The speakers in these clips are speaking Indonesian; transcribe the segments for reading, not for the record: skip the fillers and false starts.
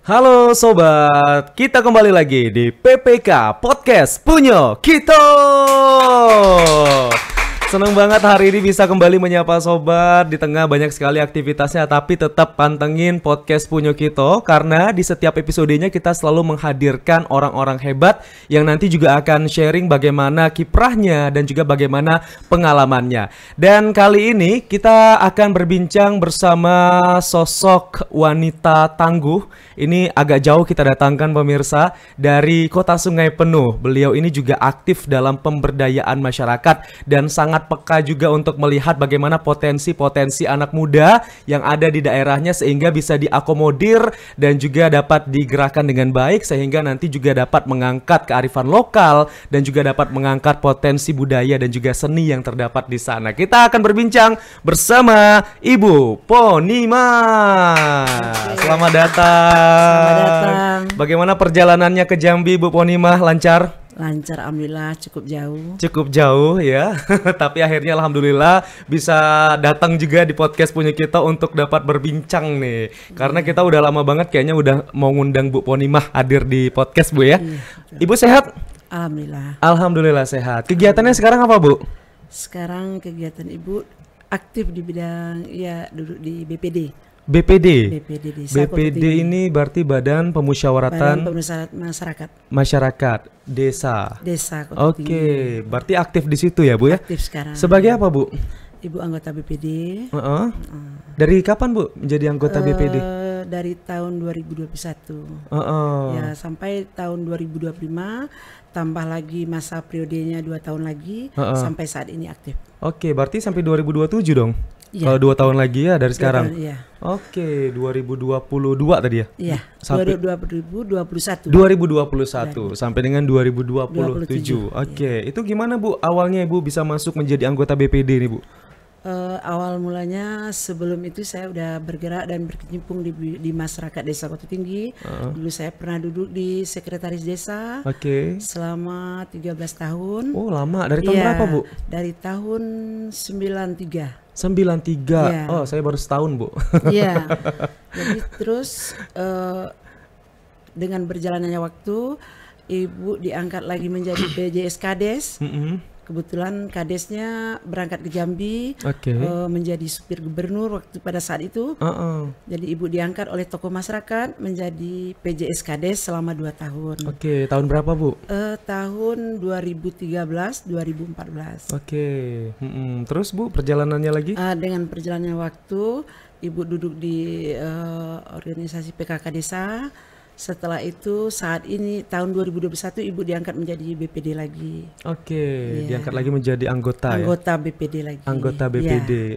Halo sobat, kita kembali lagi di PPK Podcast Punyo Kito. Seneng banget hari ini bisa kembali menyapa sobat di tengah banyak sekali aktivitasnya, tapi tetap pantengin podcast Punyo Kito karena di setiap episodenya kita selalu menghadirkan orang-orang hebat yang nanti juga akan sharing bagaimana kiprahnya dan juga bagaimana pengalamannya. Dan kali ini kita akan berbincang bersama sosok wanita tangguh. Ini agak jauh kita datangkan pemirsa dari Kota Sungai Penuh. Beliau ini juga aktif dalam pemberdayaan masyarakat dan sangat peka juga untuk melihat bagaimana potensi-potensi anak muda yang ada di daerahnya sehingga bisa diakomodir dan juga dapat digerakkan dengan baik sehingga nanti juga dapat mengangkat kearifan lokal dan juga dapat mengangkat potensi budaya dan juga seni yang terdapat di sana. Kita akan berbincang bersama Ibu Ponima. Selamat datang. Selamat datang. Bagaimana perjalanannya ke Jambi, Bu Ponima? Lancar? Lancar, alhamdulillah, cukup jauh. Cukup jauh ya. Tapi akhirnya alhamdulillah bisa datang juga di podcast punya kita untuk dapat berbincang nih. Karena kita udah lama banget kayaknya udah mau ngundang Bu Ponima hadir di podcast, Bu ya. Ibu sehat? Alhamdulillah. Alhamdulillah sehat. Kegiatannya sekarang apa, Bu? Sekarang kegiatan Ibu aktif di bidang duduk di BPD. BPD. Desa Kota Tinggi. Ini berarti Badan Pemusyawaratan Masyarakat Desa. Kota Tinggi. Oke, berarti aktif di situ ya, Bu ya? Aktif sekarang. Sebagai apa, Bu? Ibu anggota BPD. Dari kapan, Bu, menjadi anggota BPD? Dari tahun 2021. Ya, sampai tahun 2025, tambah lagi masa periodenya 2 tahun lagi, sampai saat ini aktif. Oke, berarti sampai 2027 dong? Ya. Kalau 2 tahun lagi ya dari sekarang? Iya. Oke, 2022 tadi ya? Iya, sampai 2021. 2021 sampai dengan 2027. Oke, itu gimana, Bu? Awalnya Ibu bisa masuk menjadi anggota BPD nih, Bu? Awal mulanya sebelum itu saya udah bergerak dan berkecimpung di masyarakat Desa Kota Tinggi. Dulu saya pernah duduk di sekretaris desa selama 13 tahun. Oh, lama. Dari tahun berapa, Bu? Dari tahun 93. 93. Ya. Oh, saya baru setahun, Bu. Iya. Jadi terus dengan berjalannya waktu, Ibu diangkat lagi menjadi PJS Kades. Kebetulan kadesnya berangkat ke Jambi, menjadi supir gubernur waktu pada saat itu. Jadi Ibu diangkat oleh tokoh masyarakat menjadi PJS Kades selama 2 tahun. Oke, tahun berapa, Bu? Tahun 2013-2014. Terus, Bu, perjalanannya lagi? Dengan perjalannya waktu, Ibu duduk di organisasi PKK Desa. Setelah itu saat ini tahun 2021 Ibu diangkat menjadi BPD lagi. Diangkat lagi menjadi anggota BPD lagi. Anggota BPD.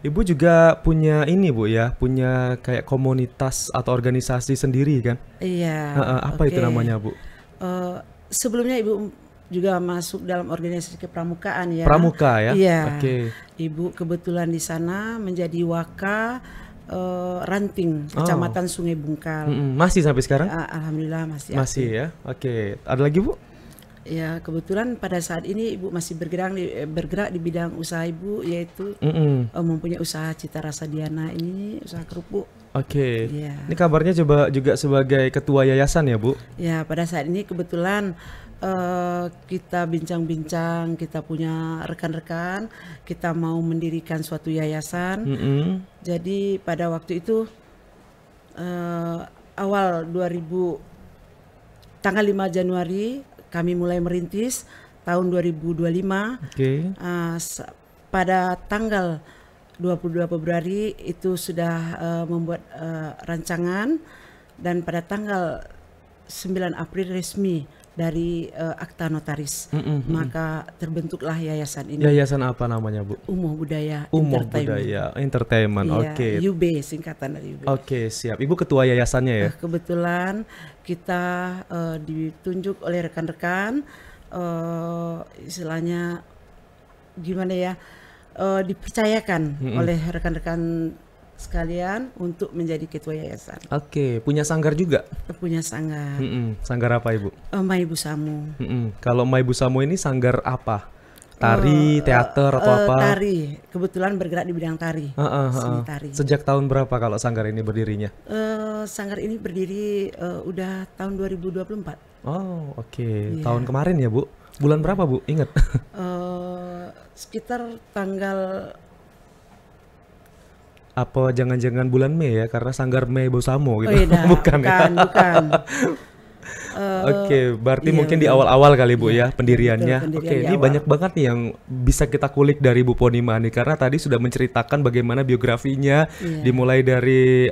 Ibu juga punya ini, Bu ya, punya kayak komunitas atau organisasi sendiri kan? Iya. Apa itu namanya, Bu? Sebelumnya Ibu juga masuk dalam organisasi kepramukaan ya. Pramuka ya? Iya. Ibu kebetulan di sana menjadi Waka Ranting Kecamatan Sungai Bungkal. Masih sampai sekarang? Alhamdulillah masih. Masih ya. Ada lagi, Bu? Ya, kebetulan pada saat ini Ibu masih bergerak di bidang usaha Ibu, yaitu mempunyai usaha Cita Rasa Diana ini, usaha kerupuk. Ini kabarnya coba juga sebagai ketua yayasan ya, Bu? Ya, pada saat ini kebetulan kita bincang-bincang, kita punya rekan-rekan, kita mau mendirikan suatu yayasan. Jadi pada waktu itu awal tanggal 5 Januari kami mulai merintis tahun 2025. Pada tanggal 22 Februari itu sudah membuat rancangan, dan pada tanggal 9 April resmi dari akta notaris. Maka terbentuklah yayasan ini. Yayasan apa namanya, Bu? Umuh Budaya Entertainment. UB, singkatan dari UB. Siap. Ibu ketua yayasannya ya? Kebetulan kita ditunjuk oleh rekan-rekan, istilahnya gimana ya, dipercayakan oleh rekan-rekan sekalian untuk menjadi ketua yayasan. Punya sanggar juga? Punya sanggar. Sanggar apa, Ibu? Maibu Samu. Kalau Maibu Samu ini sanggar apa? Tari, teater atau apa? Tari, kebetulan bergerak di bidang tari. Seni tari. Sejak tahun berapa kalau sanggar ini berdirinya? Sanggar ini berdiri udah tahun 2024. Oh, oke. Tahun kemarin ya, Bu? Bulan berapa, Bu? Ingat? Sekitar tanggal... Apa jangan-jangan bulan Mei ya? Karena Sanggar Mei Bosamo gitu. Oh iya, bukan. Oke, berarti mungkin di awal-awal kali Bu ya pendiriannya. Oke, ini banyak banget nih yang bisa kita kulik dari Bu Ponima nih, karena tadi sudah menceritakan bagaimana biografinya, dimulai dari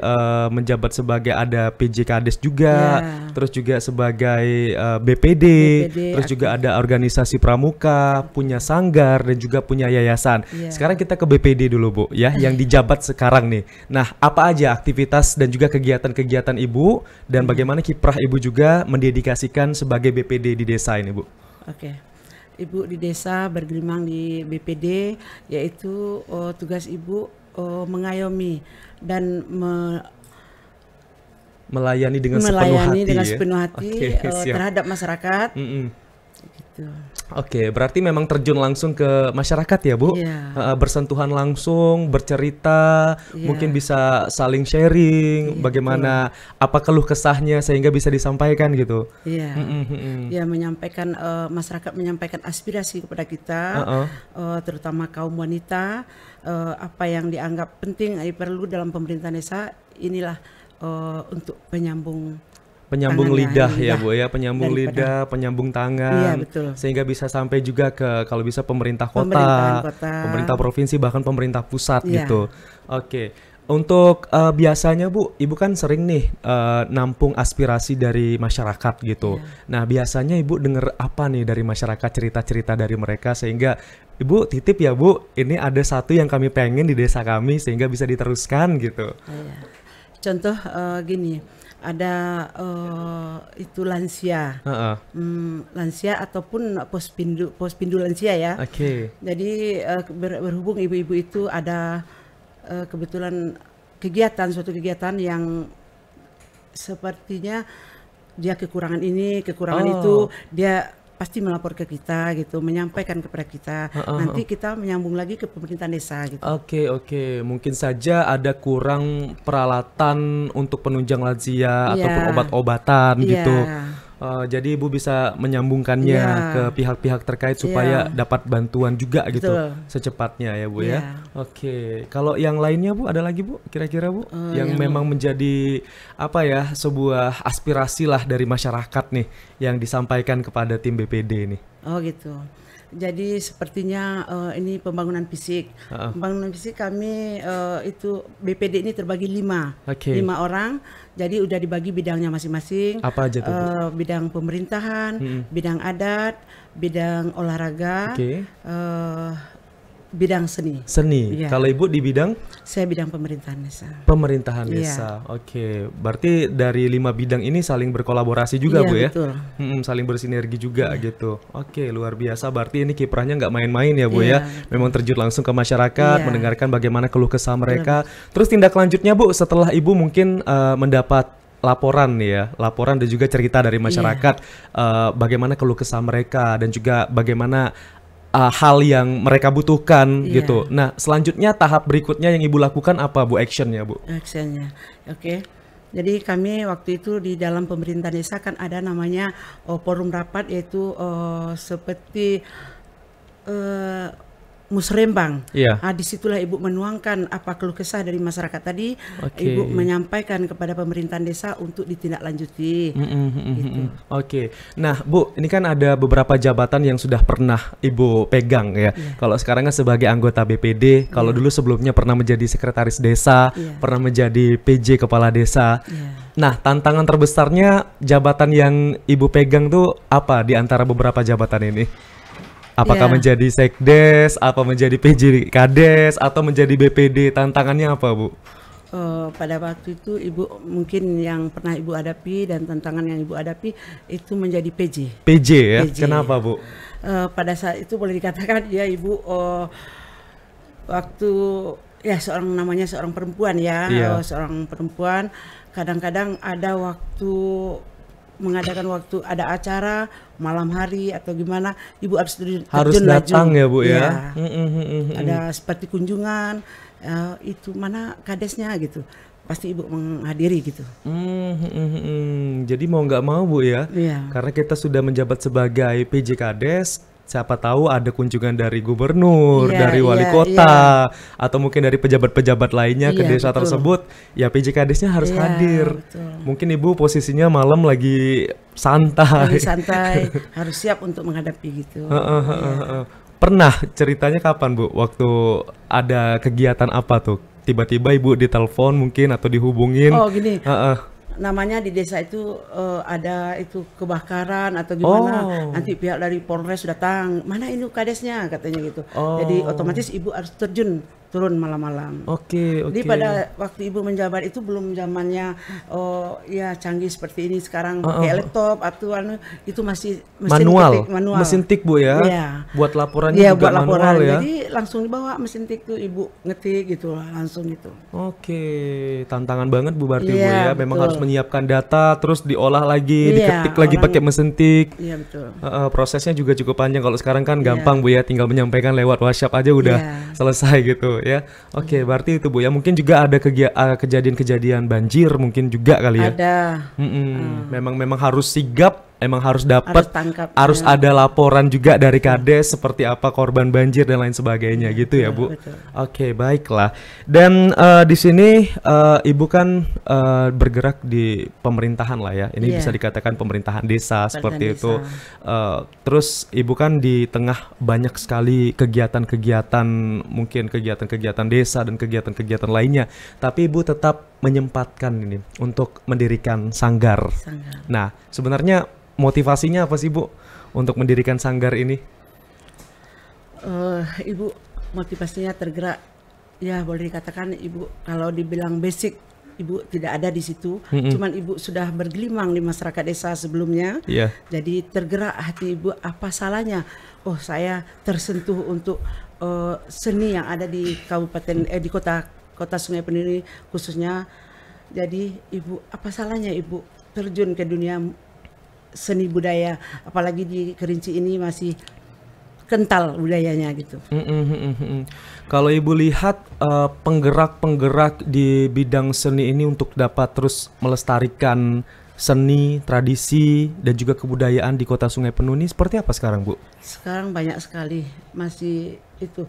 menjabat sebagai ada PJ Kades juga, terus juga sebagai BPD, terus juga ada organisasi pramuka, punya sanggar dan juga punya yayasan. Sekarang kita ke BPD dulu Bu ya, yang dijabat sekarang nih. Nah, apa aja aktivitas dan juga kegiatan-kegiatan Ibu dan bagaimana kiprah Ibu juga mendedikasikan sebagai BPD di desa ini, Bu? Oke. Ibu di desa bergelimang di BPD, yaitu tugas Ibu mengayomi dan melayani dengan sepenuh hati terhadap masyarakat. Gitu. Oke, berarti memang terjun langsung ke masyarakat ya, Bu? Bersentuhan langsung, bercerita, mungkin bisa saling sharing, bagaimana apa keluh kesahnya sehingga bisa disampaikan gitu. Ya, menyampaikan masyarakat menyampaikan aspirasi kepada kita, terutama kaum wanita, apa yang dianggap penting perlu dalam pemerintahan desa, inilah untuk penyambung lidah ya Bu ya, penyambung lidah, penyambung tangan, sehingga bisa sampai juga ke kalau bisa pemerintah kota, pemerintah provinsi, bahkan pemerintah pusat gitu. Oke. Untuk biasanya Bu, Ibu kan sering nih nampung aspirasi dari masyarakat gitu. Nah, biasanya Ibu dengar apa nih dari masyarakat, cerita-cerita dari mereka sehingga Ibu titip ya Bu, ini ada satu yang kami pengen di desa kami sehingga bisa diteruskan gitu. Contoh gini. Ada itu lansia, lansia ataupun pospindu lansia ya. Jadi berhubung ibu-ibu itu ada kebetulan suatu kegiatan yang sepertinya dia kekurangan ini, kekurangan itu, dia pasti melapor ke kita gitu, menyampaikan kepada kita. Nanti kita menyambung lagi ke pemerintahan desa gitu. Oke. Mungkin saja ada kurang peralatan untuk penunjang lansia ataupun obat-obatan gitu. Jadi Ibu bisa menyambungkannya ke pihak-pihak terkait supaya dapat bantuan juga gitu secepatnya ya Bu ya. Oke. Kalau yang lainnya Bu, ada lagi Bu kira-kira Bu yang memang menjadi apa ya, sebuah aspirasi lah dari masyarakat nih yang disampaikan kepada tim BPD nih. Oh gitu. Jadi sepertinya ini pembangunan fisik. Pembangunan fisik kami itu BPD ini terbagi 5 orang. Jadi udah dibagi bidangnya masing-masing. Apa aja tuh? Bidang pemerintahan, bidang adat, bidang olahraga, bidang seni. Kalau Ibu di bidang? Saya bidang pemerintahan desa. Pemerintahan desa. Oke. Berarti dari 5 bidang ini saling berkolaborasi juga Bu ya? Betul. Saling bersinergi juga gitu. Oke, luar biasa. Berarti ini kiprahnya nggak main-main ya Bu ya? Memang terjun langsung ke masyarakat, mendengarkan bagaimana keluh kesah mereka. Terus tindak lanjutnya Bu, setelah Ibu mungkin mendapat laporan nih ya, laporan dan juga cerita dari masyarakat, bagaimana keluh kesah mereka dan juga bagaimana hal yang mereka butuhkan gitu. Nah, selanjutnya tahap berikutnya yang Ibu lakukan apa Bu, actionnya Bu? Actionnya, oke. Jadi kami waktu itu di dalam pemerintahan desa kan ada namanya forum rapat, yaitu seperti musrembang. Disitulah Ibu menuangkan apa keluh kesah dari masyarakat tadi. Ibu menyampaikan kepada pemerintahan desa untuk ditindaklanjuti. Gitu. Nah Bu, ini kan ada beberapa jabatan yang sudah pernah Ibu pegang ya. Kalau sekarang kan sebagai anggota BPD, kalau dulu sebelumnya pernah menjadi sekretaris desa, pernah menjadi PJ kepala desa. Nah, tantangan terbesarnya jabatan yang Ibu pegang tuh apa di antara beberapa jabatan ini? Apakah menjadi sekdes, apa menjadi PJ Kades, atau menjadi BPD? Tantangannya apa Bu? Pada waktu itu Ibu mungkin yang pernah Ibu hadapi dan tantangan yang Ibu hadapi itu menjadi PJ. PJ ya? Kenapa Bu? Pada saat itu boleh dikatakan ya Ibu waktu ya seorang perempuan ya, seorang perempuan kadang-kadang ada waktu mengadakan waktu ada acara malam hari atau gimana, ibu harus harus datang ya Bu ya. Ada seperti kunjungan, itu mana kadesnya gitu, pasti ibu menghadiri gitu. Jadi mau nggak mau Bu ya, karena kita sudah menjabat sebagai PJ Kades, siapa tahu ada kunjungan dari gubernur, dari wali kota, atau mungkin dari pejabat-pejabat lainnya ke desa tersebut, ya PJ Kadesnya harus hadir. Mungkin ibu posisinya malam lagi santai. Harus siap untuk menghadapi gitu. Pernah ceritanya kapan Bu? Waktu ada kegiatan apa tuh? Tiba-tiba ibu ditelepon mungkin atau dihubungin? Oh gini. Namanya di desa itu ada itu kebakaran atau gimana, nanti pihak dari Polres datang, mana ini kadesnya katanya gitu. Jadi otomatis ibu harus turun malam-malam. Jadi pada waktu ibu menjabat itu belum zamannya ya canggih seperti ini sekarang, pakai laptop atau itu masih manual. Mesin tik Bu ya. Buat laporannya juga buat manual ya. Jadi langsung dibawa mesin tik tuh ibu ngetik gitu langsung gitu. Tantangan banget Bu berarti Bu ya. Memang harus menyiapkan data, terus diolah lagi, diketik lagi pakai mesin tik. Iya betul. Prosesnya juga cukup panjang. Kalau sekarang kan gampang Bu ya, tinggal menyampaikan lewat WhatsApp aja udah selesai gitu ya. Berarti itu Bu ya. Mungkin juga ada kejadian-kejadian banjir mungkin juga kali ya. Ada. Memang harus sigap. Emang harus dapat, harus ada laporan juga dari Kades seperti apa korban banjir dan lain sebagainya gitu ya Bu. Baiklah. Dan di sini Ibu kan bergerak di pemerintahan lah ya. Ini bisa dikatakan pemerintahan desa seperti itu. Terus Ibu kan di tengah banyak sekali kegiatan-kegiatan, mungkin kegiatan-kegiatan desa dan kegiatan-kegiatan lainnya. Tapi Ibu tetap menyempatkan ini untuk mendirikan sanggar. Nah, sebenarnya motivasinya apa sih Bu untuk mendirikan sanggar ini? Ibu motivasinya tergerak, ya boleh dikatakan Ibu kalau dibilang basic Ibu tidak ada di situ, cuman Ibu sudah bergelimang di masyarakat desa sebelumnya, jadi tergerak hati Ibu, apa salahnya? Oh saya tersentuh untuk seni yang ada di kabupaten di kota Sungai Penuh ini khususnya, jadi Ibu apa salahnya Ibu terjun ke dunia seni budaya, apalagi di Kerinci ini masih kental budayanya gitu. Kalau Ibu lihat penggerak-penggerak di bidang seni ini untuk dapat terus melestarikan seni, tradisi dan juga kebudayaan di Kota Sungai Penuh ini seperti apa sekarang Bu? Sekarang banyak sekali, masih itu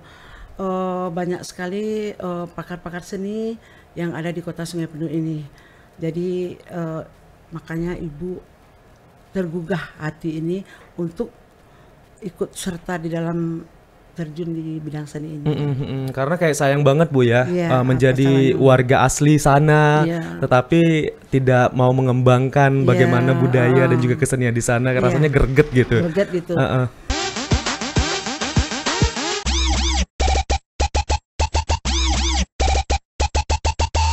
banyak sekali pakar-pakar seni yang ada di Kota Sungai Penuh ini. Jadi makanya Ibu tergugah hati ini untuk ikut serta di dalam terjun di bidang seni ini. Karena kayak sayang banget Bu ya, menjadi warga asli sana, tetapi tidak mau mengembangkan bagaimana budaya dan juga kesenian di sana, rasanya greget gitu. Greget gitu.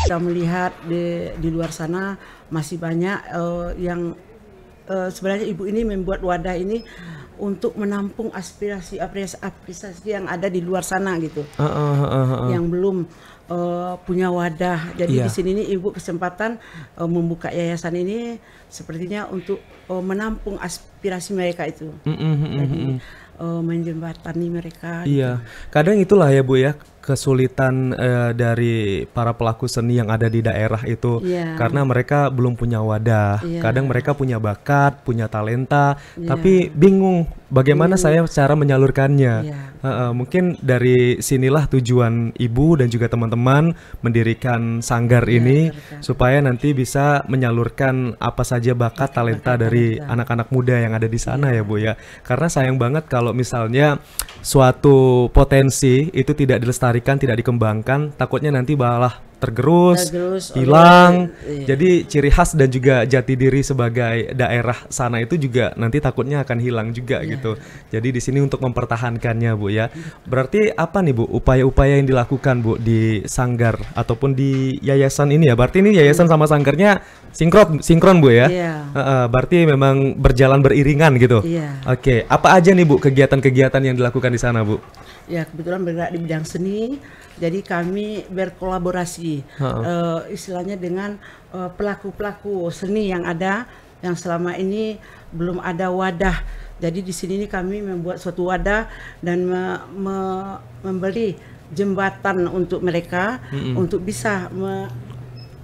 Kita melihat di luar sana masih banyak yang sebenarnya Ibu ini membuat wadah ini untuk menampung aspirasi yang ada di luar sana gitu, yang belum punya wadah. Jadi di sini nih Ibu kesempatan membuka yayasan ini sepertinya untuk menampung aspirasi mereka itu. Jadi menjembatani mereka. Kadang itulah ya Bu ya, kesulitan dari para pelaku seni yang ada di daerah itu, karena mereka belum punya wadah. Kadang mereka punya bakat, punya talenta, tapi bingung bagaimana saya cara menyalurkannya. Mungkin dari sinilah tujuan Ibu dan juga teman-teman mendirikan sanggar ini, supaya nanti bisa menyalurkan apa saja bakat, talenta dari anak-anak muda yang ada di sana ya Bu ya. Karena sayang banget kalau misalnya suatu potensi itu tidak dilestarikan, tidak dikembangkan, takutnya nanti malah tergerus, hilang. Jadi ciri khas dan juga jati diri sebagai daerah sana itu juga nanti takutnya akan hilang juga gitu. Jadi di sini untuk mempertahankannya Bu ya. Berarti apa nih Bu upaya-upaya yang dilakukan Bu di sanggar ataupun di yayasan ini ya? Berarti ini yayasan sama sanggarnya sinkron Bu ya? Berarti memang berjalan beriringan gitu. Apa aja nih Bu kegiatan-kegiatan yang dilakukan di sana Bu? Ya kebetulan bergerak di bidang seni, jadi kami berkolaborasi istilahnya dengan pelaku-pelaku seni yang ada yang selama ini belum ada wadah. Jadi di sini kami membuat suatu wadah dan memberi jembatan untuk mereka untuk bisa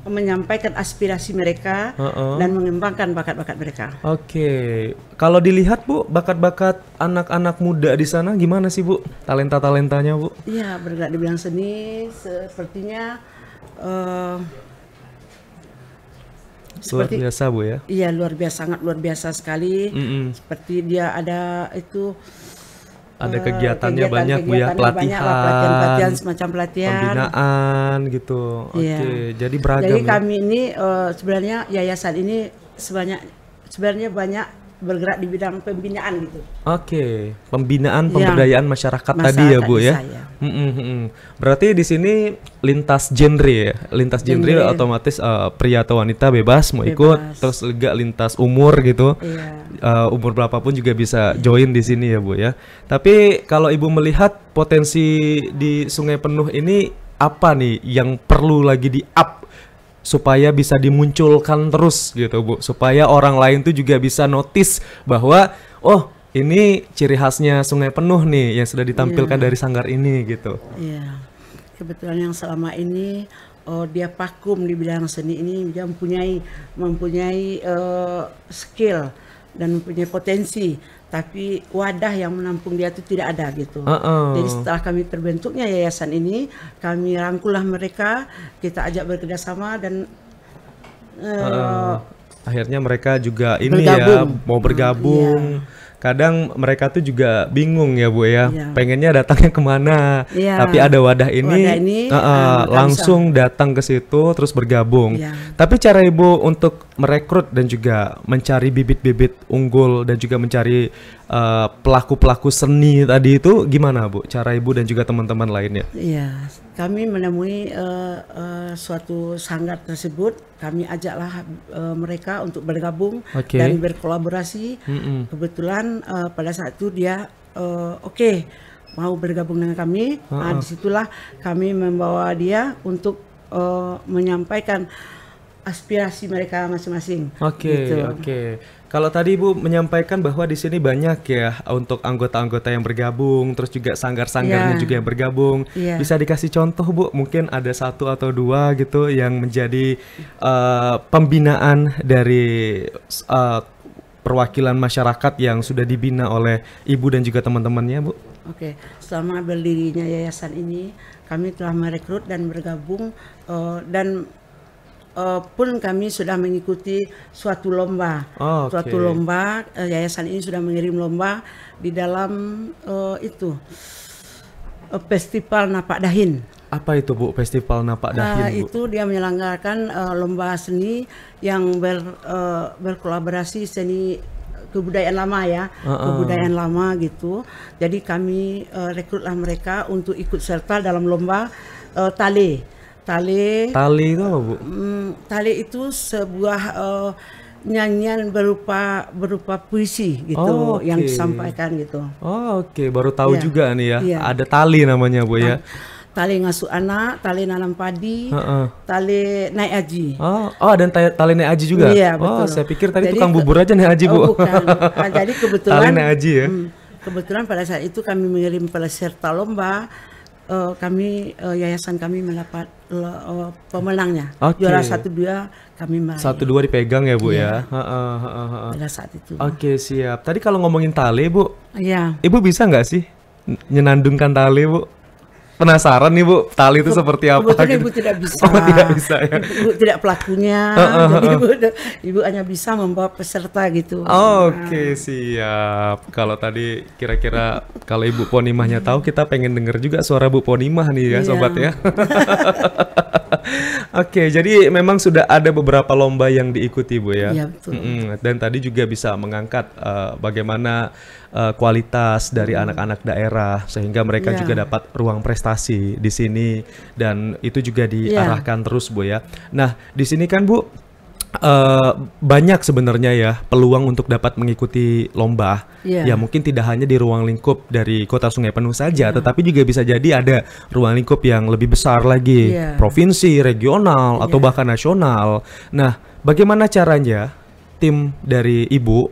menyampaikan aspirasi mereka dan mengembangkan bakat-bakat mereka. Oke, kalau dilihat Bu, bakat-bakat anak-anak muda di sana gimana sih Bu? Talenta-talentanya Bu? Iya, bergerak di bidang seni sepertinya luar biasa Bu ya? Iya, luar biasa, sangat luar biasa sekali. Seperti dia ada itu. Ada kegiatannya banyak Bu ya, pelatihan semacam pelatihan, pembinaan gitu. Oke, jadi beragam. Jadi kami ini sebenarnya yayasan ini sebenarnya banyak bergerak di bidang pembinaan gitu. Oke, pembinaan pemberdayaan masyarakat tadi ya Bu ya. Berarti di sini lintas genre ya, lintas genre otomatis pria atau wanita bebas mau ikut, terus juga lintas umur gitu. Umur berapapun juga bisa join di sini ya Bu ya. Tapi kalau Ibu melihat potensi di Sungai Penuh ini apa nih yang perlu lagi di up supaya bisa dimunculkan terus gitu Bu, supaya orang lain tuh juga bisa notice bahwa oh ini ciri khasnya Sungai Penuh nih yang sudah ditampilkan dari sanggar ini gitu. Iya, kebetulan yang selama ini dia vakum di bidang seni ini, dia mempunyai skill dan mempunyai potensi, tapi wadah yang menampung dia itu tidak ada gitu. Jadi setelah kami terbentuknya yayasan ini, kami rangkullah mereka, kita ajak bekerjasama dan akhirnya mereka juga ini bergabung. Ya mau bergabung. Kadang mereka tuh juga bingung ya Bu ya, pengennya datangnya kemana, tapi ada wadah ini langsung datang ke situ terus bergabung. Tapi cara Ibu untuk merekrut dan juga mencari bibit-bibit unggul dan juga mencari pelaku-pelaku seni tadi itu gimana Bu? Cara Ibu dan juga teman-teman lainnya? Iya, kami menemui suatu sanggar tersebut, kami ajaklah mereka untuk bergabung dan berkolaborasi. Kebetulan pada saat itu dia mau bergabung dengan kami. Disitulah kami membawa dia untuk menyampaikan aspirasi mereka masing-masing. Oke. Kalau tadi Ibu menyampaikan bahwa di sini banyak ya untuk anggota-anggota yang bergabung, terus juga sanggar-sanggarnya juga yang bergabung. Bisa dikasih contoh Bu, mungkin ada 1 atau 2 gitu yang menjadi pembinaan dari perwakilan masyarakat yang sudah dibina oleh Ibu dan juga teman-temannya Bu. Oke, selama berdirinya yayasan ini kami telah merekrut dan bergabung dan pun kami sudah mengikuti suatu lomba. Suatu lomba, yayasan ini sudah mengirim lomba di dalam Festival Napak Dahin. Apa itu Bu, Festival Napak Dahin Bu? Itu dia menyelenggarakan lomba seni yang berkolaborasi seni kebudayaan lama ya, kebudayaan lama gitu. Jadi kami rekrutlah mereka untuk ikut serta dalam lomba tale. Tale itu apa Bu? Tale itu sebuah nyanyian berupa puisi gitu yang disampaikan gitu. Baru tahu juga nih ya. Ada tali namanya Bu ya. Tali ngasuh anak, tali nanam padi, tali naik haji. Dan tali naik haji juga? Iya, betul. Saya pikir tadi tukang bubur aja naik haji Bu. Bukan. Jadi kebetulan tali naik haji ya. Kebetulan pada saat itu kami mengirim peserta lomba. Yayasan kami mendapat pemenangnya. Juara 1-2 kami meraih. 1-2 dipegang ya Bu ya. Pada saat itu. Siap. Tadi kalau ngomongin tali Bu, Ibu bisa nggak sih nyenandungkan tali Bu? Penasaran nih Bu, tali itu seperti apa? Kebetulan Ibu tidak bisa. Tidak bisa ya. Ibu tidak pelakunya. Jadi Ibu hanya bisa membawa peserta gitu. Siap. Kalau tadi kira-kira kalau Ibu Ponimahnya tahu, kita pengen denger juga suara Bu Ponimah nih ya sobat ya. Jadi memang sudah ada beberapa lomba yang diikuti Bu ya. Iya betul. Dan tadi juga bisa mengangkat bagaimana kualitas dari anak-anak daerah sehingga mereka juga dapat ruang prestasi di sini, dan itu juga diarahkan terus Bu ya. Nah, di sini kan Bu banyak sebenarnya ya peluang untuk dapat mengikuti lomba. Ya mungkin tidak hanya di ruang lingkup dari Kota Sungai Penuh saja, tetapi juga bisa jadi ada ruang lingkup yang lebih besar lagi, provinsi, regional atau bahkan nasional. Nah, bagaimana caranya tim dari Ibu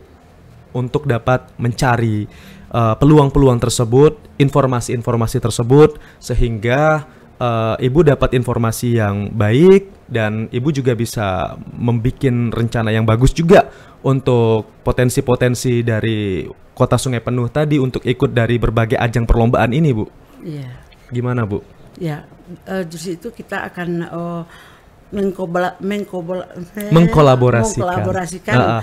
untuk dapat mencari peluang-peluang tersebut, informasi-informasi tersebut, sehingga Ibu dapat informasi yang baik dan Ibu juga bisa membuat rencana yang bagus juga untuk potensi-potensi dari Kota Sungai Penuh tadi untuk ikut dari berbagai ajang perlombaan ini, Bu. Iya. Gimana, Bu? Ya, justru itu kita akan mengkolaborasikan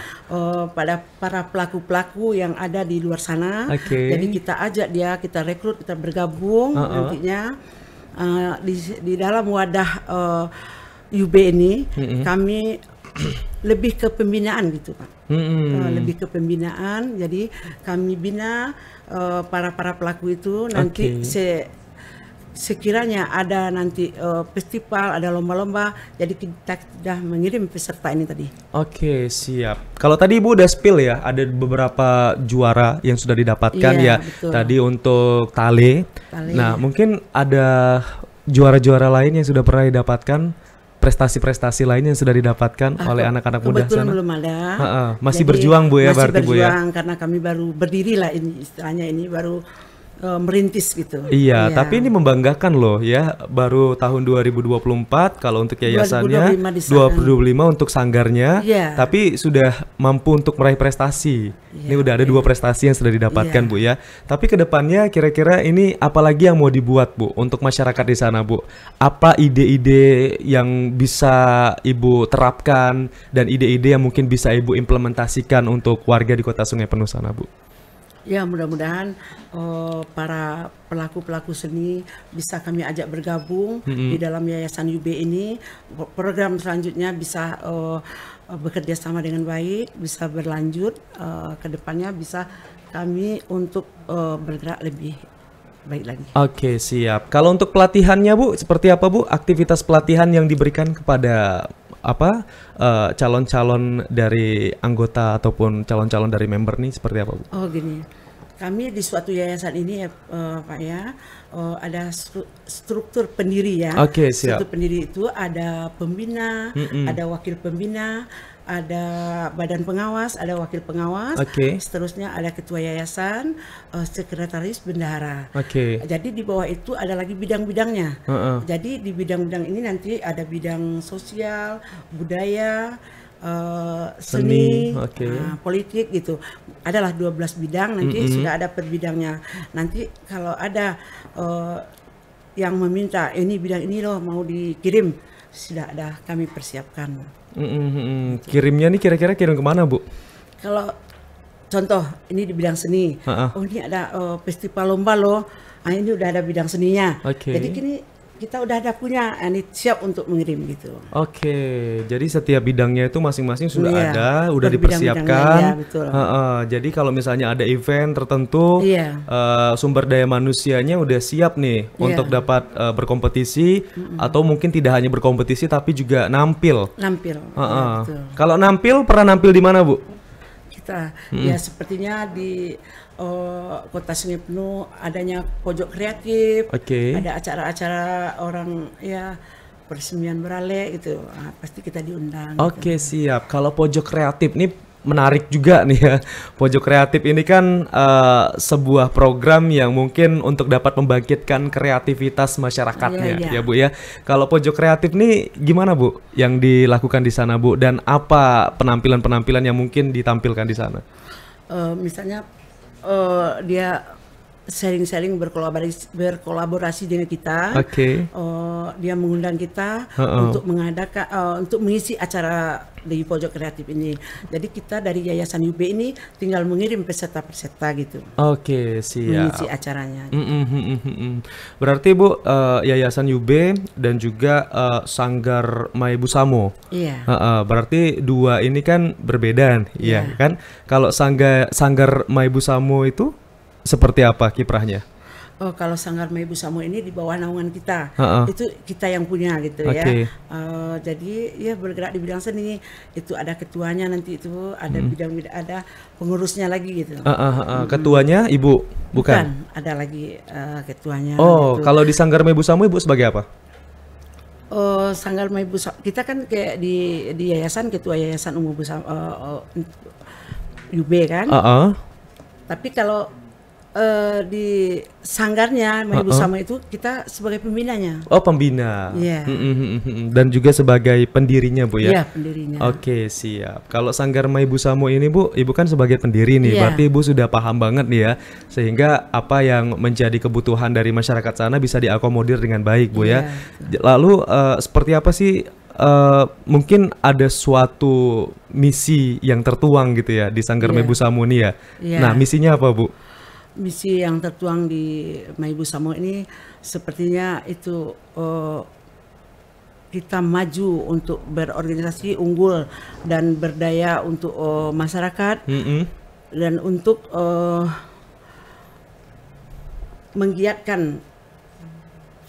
pada para pelaku-pelaku yang ada di luar sana. Jadi kita ajak dia, kita rekrut, kita bergabung nantinya di dalam wadah UB ini. Kami lebih ke pembinaan gitu, Pak. Lebih ke pembinaan. Jadi kami bina para pelaku itu nanti. Sekiranya ada nanti festival, ada lomba-lomba, jadi kita sudah mengirim peserta ini tadi. Oke, siap. Kalau tadi Ibu udah spill ya, ada beberapa juara yang sudah didapatkan ya. Betul. Tadi untuk tale. Nah, mungkin ada juara-juara lain yang sudah pernah didapatkan, prestasi-prestasi lain yang sudah didapatkan oleh anak-anak muda sana? Kebetulan belum ada. Masih jadi, berjuang, Bu ya, berarti Bu ya? Masih berjuang karena kami baru berdiri lah ini, istilahnya ini baru merintis gitu. Iya, tapi ini membanggakan loh ya, baru tahun 2024 kalau untuk yayasannya, 2025 untuk sanggarnya, tapi sudah mampu untuk meraih prestasi. Ini udah ada 2 prestasi yang sudah didapatkan, Bu ya. Tapi kedepannya kira-kira ini apalagi yang mau dibuat, Bu, untuk masyarakat di sana, Bu? Apa ide-ide yang bisa Ibu terapkan dan ide-ide yang mungkin bisa Ibu implementasikan untuk warga di Kota Sungai Penuh sana, Bu? Ya, mudah-mudahan para pelaku-pelaku seni bisa kami ajak bergabung di dalam Yayasan UB ini. Program selanjutnya bisa bekerja sama dengan baik, bisa berlanjut ke depannya, bisa kami untuk bergerak lebih baik lagi. Oke, siap. Kalau untuk pelatihannya, Bu, seperti apa, Bu? Aktivitas pelatihan yang diberikan kepada calon-calon dari anggota ataupun calon-calon dari member nih seperti apa, Bu? Oh, gini. Kami di suatu yayasan ini Pak ya, ada struktur pendiri ya. Oke, siap. Struktur pendiri itu ada pembina, ada wakil pembina, ada badan pengawas, ada wakil pengawas, seterusnya ada ketua yayasan, sekretaris bendahara. Jadi di bawah itu ada lagi bidang-bidangnya. Jadi di bidang-bidang ini nanti ada bidang sosial, budaya, seni, politik gitu. Adalah 12 bidang, nanti sudah ada per bidangnya. Nanti kalau ada yang meminta ini bidang ini loh mau dikirim, sudah ada kami persiapkan. Kirimnya nih kira-kira kirim kemana, Bu? Kalau contoh ini di bidang seni, oh ini ada festival lomba loh, ini udah ada bidang seninya. Jadi kini kita udah ada punya, ini siap untuk mengirim gitu. Jadi setiap bidangnya itu masing-masing sudah ada, udah dipersiapkan. Jadi kalau misalnya ada event tertentu, sumber daya manusianya udah siap nih untuk dapat berkompetisi, atau mungkin tidak hanya berkompetisi tapi juga nampil. Kalau nampil, pernah nampil di mana, Bu? Kita ya sepertinya di Kota Sungai Penuh adanya pojok kreatif, ada acara-acara orang ya persemian berale gitu, pasti kita diundang. Siap. Kalau pojok kreatif nih menarik juga nih ya. Pojok kreatif ini kan sebuah program yang mungkin untuk dapat membangkitkan kreativitas masyarakatnya, ya Bu ya. Kalau pojok kreatif nih gimana, Bu, yang dilakukan di sana, Bu, dan apa penampilan-penampilan yang mungkin ditampilkan di sana? Misalnya dia sharing-sharing berkolaborasi dengan kita. Dia mengundang kita untuk mengadakan untuk mengisi acara di pojok kreatif ini. Jadi kita dari Yayasan UB ini tinggal mengirim peserta-peserta gitu. Siap. Mengisi acaranya. Berarti, Bu, Yayasan UB dan juga Sanggar Mae Busamo. Berarti dua ini kan berbeda, ya kan? Kalau Sanggar Mae Busamo itu seperti apa kiprahnya? Kalau Sanggar Mae Busamo ini di bawah naungan kita, itu kita yang punya gitu ya. Jadi ya bergerak di bidang seni, itu ada ketuanya, nanti itu ada bidang-bidang, ada pengurusnya lagi gitu. Ketuanya Ibu, bukan? Ada lagi ketuanya. Kalau di Sanggar Mae Busamo Ibu sebagai apa? Sanggar Maibu kita kan kayak di yayasan, ketua yayasan umum UB kan. Tapi kalau di sanggarnya Maibu Samo itu kita sebagai pembinanya. Oh, pembina. Iya. Dan juga sebagai pendirinya, Bu ya. Iya, pendirinya. Oke, siap. Kalau Sanggar Maibu Samo ini, Bu, Ibu kan sebagai pendiri nih. Berarti Ibu sudah paham banget nih ya, sehingga apa yang menjadi kebutuhan dari masyarakat sana bisa diakomodir dengan baik, Bu ya. Lalu seperti apa sih mungkin ada suatu misi yang tertuang gitu ya di Sanggar Maibu Samo ini ya. Nah, misinya apa, Bu? Misi yang tertuang di Maibu Samo ini sepertinya itu kita maju untuk berorganisasi unggul dan berdaya untuk masyarakat dan untuk menggiatkan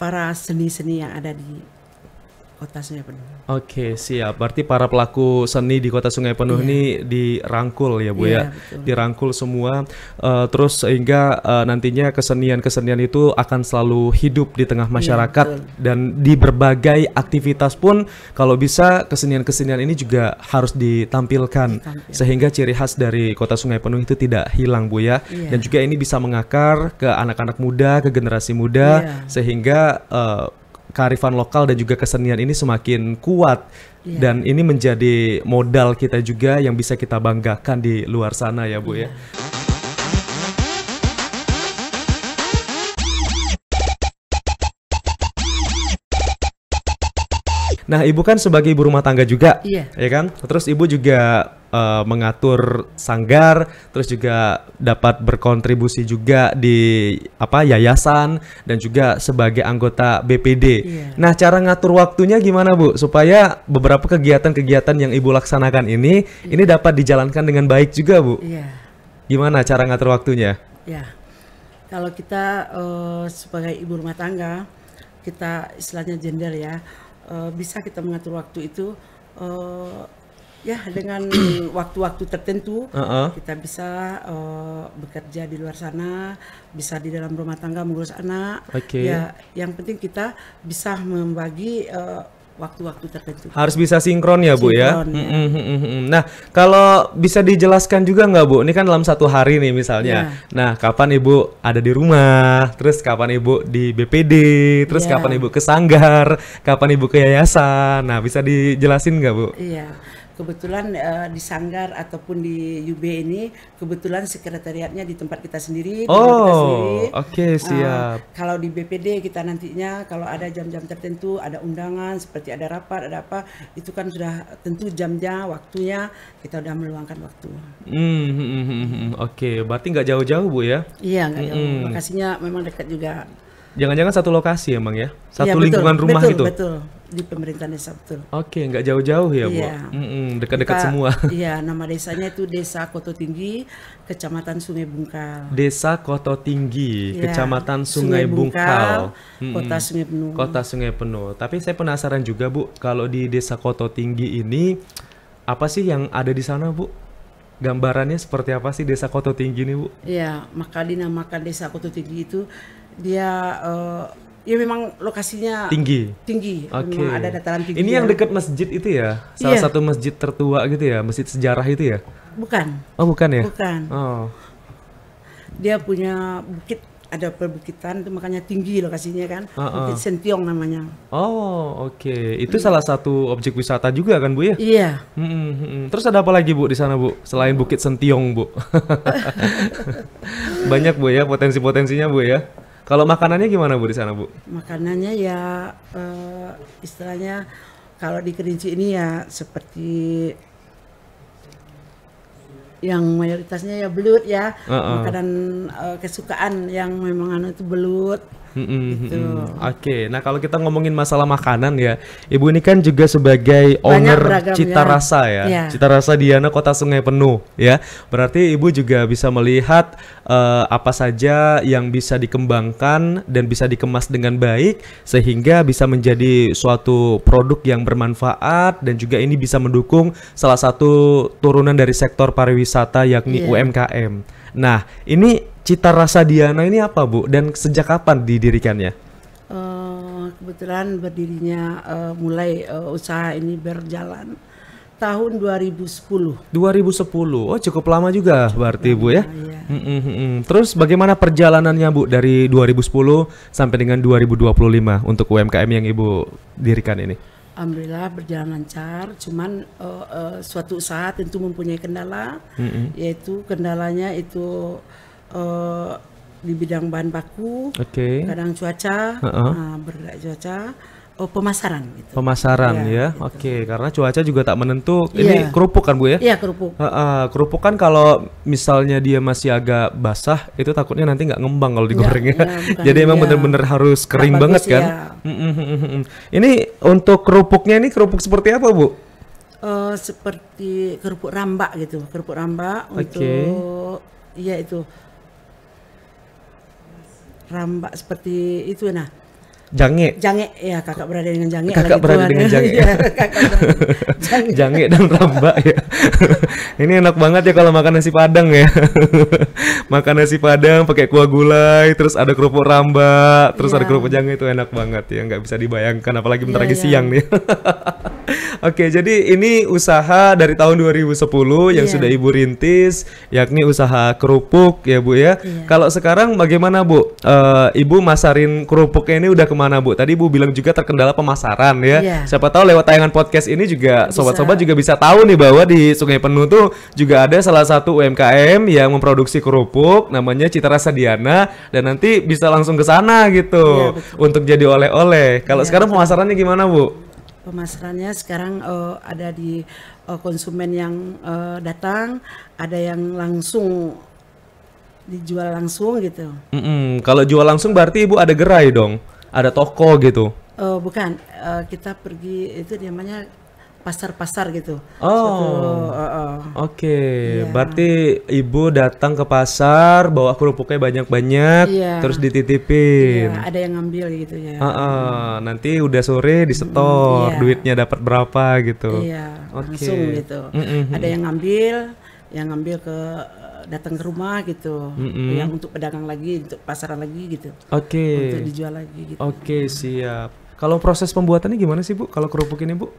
para seni-seni yang ada di Kota Sungai Penuh. Oke, siap. Berarti para pelaku seni di Kota Sungai Penuh ini dirangkul ya, Bu ya. Betul. Dirangkul semua, terus sehingga nantinya kesenian-kesenian itu akan selalu hidup di tengah masyarakat dan di berbagai aktivitas pun kalau bisa kesenian-kesenian ini juga harus ditampilkan sehingga ciri khas dari Kota Sungai Penuh itu tidak hilang, Bu ya. Dan juga ini bisa mengakar ke anak-anak muda, ke generasi muda sehingga kearifan lokal dan juga kesenian ini semakin kuat dan ini menjadi modal kita juga yang bisa kita banggakan di luar sana ya, Bu ya. Nah, Ibu kan sebagai ibu rumah tangga juga, ya kan? Terus Ibu juga mengatur sanggar, terus juga dapat berkontribusi juga di yayasan dan juga sebagai anggota BPD. Nah, cara ngatur waktunya gimana, Bu? Supaya beberapa kegiatan-kegiatan yang Ibu laksanakan ini dapat dijalankan dengan baik juga, Bu. Gimana cara ngatur waktunya? Kalau kita sebagai ibu rumah tangga, kita istilahnya gender ya. Bisa kita mengatur waktu itu dengan waktu-waktu tertentu. Kita bisa bekerja di luar sana, bisa di dalam rumah tangga mengurus anak. Ya, yang penting kita bisa membagi waktu-waktu tertentu. Harus bisa sinkron ya, Bu ya. Nah, kalau bisa dijelaskan juga nggak, Bu? Ini kan dalam satu hari nih misalnya. Nah, kapan Ibu ada di rumah, terus kapan Ibu di BPD, terus kapan Ibu ke sanggar, kapan Ibu ke yayasan. Nah, bisa dijelasin nggak, Bu? Iya. Kebetulan di sanggar ataupun di UB ini kebetulan sekretariatnya di tempat kita sendiri. Oke, siap. Kalau di BPD kita nantinya kalau ada jam-jam tertentu, ada undangan seperti ada rapat, ada apa, itu kan sudah tentu jamnya, waktunya kita udah meluangkan waktu. Oke, berarti nggak jauh-jauh, Bu ya? Iya, nggak jauh. Lokasinya memang dekat juga. Jangan-jangan satu lokasi emang ya? Satu lingkungan rumah gitu? Betul. Di pemerintahan desa, betul. Oke, nggak jauh-jauh ya, Bu? Dekat-dekat semua. Iya, nama desanya itu Desa Koto Tinggi, Kecamatan Sungai Bungkal. Desa Koto Tinggi, Kecamatan Sungai Bungkal, Kota Sungai Penuh. Kota Sungai Penuh. Tapi saya penasaran juga, Bu, kalau di Desa Koto Tinggi ini, apa sih yang ada di sana, Bu? Gambarannya seperti apa sih Desa Koto Tinggi ini, Bu? Iya, maka dinamakan Desa Koto Tinggi itu, dia... ya memang lokasinya tinggi. Memang ada dataran tinggi. Ini yang dekat masjid itu ya? Salah satu masjid tertua gitu ya? Masjid sejarah itu ya? Bukan. Oh, bukan ya? Bukan. Dia punya bukit, ada perbukitan, itu makanya tinggi lokasinya kan. Bukit Sentiong namanya. Itu salah satu objek wisata juga kan, Bu ya? Iya. Terus ada apa lagi, Bu, di sana, Bu? Selain Bukit Sentiong, Bu. Banyak, Bu ya, potensi-potensinya, Bu ya. Kalau makanannya gimana, Bu, di sana, Bu? Makanannya ya istilahnya kalau di Kerinci ini ya seperti yang mayoritasnya ya belut ya. Makanan kesukaan yang memang itu belut. Gitu. Oke, nah kalau kita ngomongin masalah makanan ya, Ibu ini kan juga sebagai owner Cita Rasa ya, Cita Rasa Diana Kota Sungai Penuh ya. Berarti Ibu juga bisa melihat apa saja yang bisa dikembangkan dan bisa dikemas dengan baik sehingga bisa menjadi suatu produk yang bermanfaat dan juga ini bisa mendukung salah satu turunan dari sektor pariwisata yakni UMKM. Nah, ini Cita Rasa Diana ini apa, Bu? Dan sejak kapan didirikannya? Kebetulan berdirinya mulai usaha ini berjalan tahun 2010. 2010. Oh, cukup lama juga berarti Bu ya. Iya. Terus bagaimana perjalanannya Bu dari 2010 sampai dengan 2025 untuk UMKM yang Ibu dirikan ini? Alhamdulillah berjalan lancar, cuman suatu usaha tentu mempunyai kendala, yaitu kendalanya itu di bidang bahan baku, kadang cuaca, bergerak cuaca, pemasaran. Gitu. Pemasaran ya, gitu. Oke, karena cuaca juga tak menentu. Ini kerupuk kan Bu ya? Iya kerupuk. Kerupuk kan kalau misalnya dia masih agak basah, itu takutnya nanti nggak ngembang kalau digorengnya. Jadi emang bener-bener harus kering banget kan? Ini untuk kerupuknya ini kerupuk seperti apa Bu? Seperti kerupuk rambak gitu, kerupuk rambak untuk iya itu rambak seperti itu nah. Jange ya, kakak berada dengan jange. Kakak berada dengan jange. Jange dan rambak ya. Ini enak banget ya kalau makan nasi Padang ya. Makan nasi Padang pakai kuah gulai, terus ada kerupuk rambak, terus ada kerupuk jange, itu enak banget ya, nggak bisa dibayangkan apalagi bentar lagi siang nih. Oke, jadi ini usaha dari tahun 2010 yang sudah Ibu rintis, yakni usaha kerupuk ya Bu ya. Kalau sekarang bagaimana Bu? Ibu masarin kerupuknya ini udah kemana Bu? Tadi Ibu bilang juga terkendala pemasaran ya. Siapa tahu lewat tayangan podcast ini juga sobat-sobat juga bisa tahu nih bahwa di Sungai Penuh tuh juga ada salah satu UMKM yang memproduksi kerupuk namanya Cita Rasa Diana, dan nanti bisa langsung ke sana gitu untuk jadi oleh-oleh. Kalau sekarang pemasarannya gimana Bu? Pemasarannya sekarang ada di konsumen yang datang, ada yang langsung dijual langsung gitu. Kalau jual langsung berarti Ibu ada gerai dong, ada toko gitu? Bukan, kita pergi itu namanya pasar-pasar gitu. Berarti Ibu datang ke pasar bawa kerupuknya banyak-banyak, terus dititipin. Ada yang ngambil gitu ya. Nanti udah sore disetor, duitnya dapat berapa gitu. Langsung gitu. Ada yang ngambil ke datang ke rumah gitu, yang untuk pedagang lagi, untuk pasaran lagi gitu. Untuk dijual lagi gitu. Siap. Kalau proses pembuatannya gimana sih Bu? Kalau kerupuk ini Bu?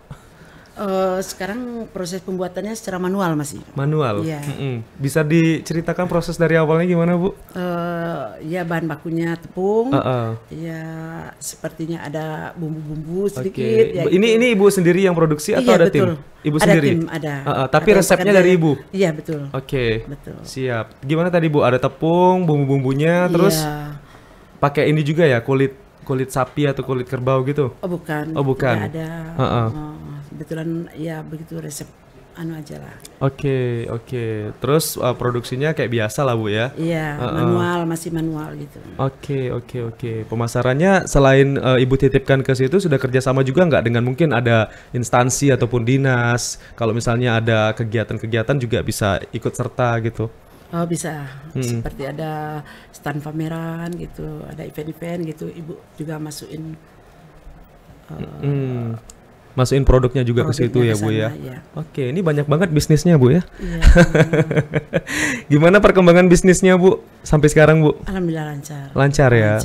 Sekarang proses pembuatannya secara manual masih. Manual? Iya. Bisa diceritakan proses dari awalnya gimana Bu? Ya bahan bakunya tepung. Ya sepertinya ada bumbu-bumbu sedikit. Ya, ini Ibu sendiri yang produksi atau ada betul. Tim? Ibu ada sendiri? Tim, ada. Tapi ada resepnya dari Ibu? Iya betul. Betul. Siap. Gimana tadi Bu? Ada tepung, bumbu-bumbunya, terus pakai ini juga ya, kulit sapi atau kulit kerbau gitu? Bukan. Bukan. Tidak ada. Kebetulan ya begitu resep aja lah. Oke. Terus produksinya kayak biasa lah Bu ya? Iya, manual, masih manual gitu. Oke. Pemasarannya selain Ibu titipkan ke situ, sudah kerjasama juga nggak dengan mungkin ada instansi ataupun dinas? Kalau misalnya ada kegiatan-kegiatan juga bisa ikut serta gitu? Bisa, seperti ada stand pameran gitu, ada event-event gitu, Ibu juga masukin produknya juga ke situ ya Bu ya. Oke, ini banyak banget bisnisnya Bu ya. Gimana perkembangan bisnisnya Bu sampai sekarang Bu? Alhamdulillah lancar. Lancar ya.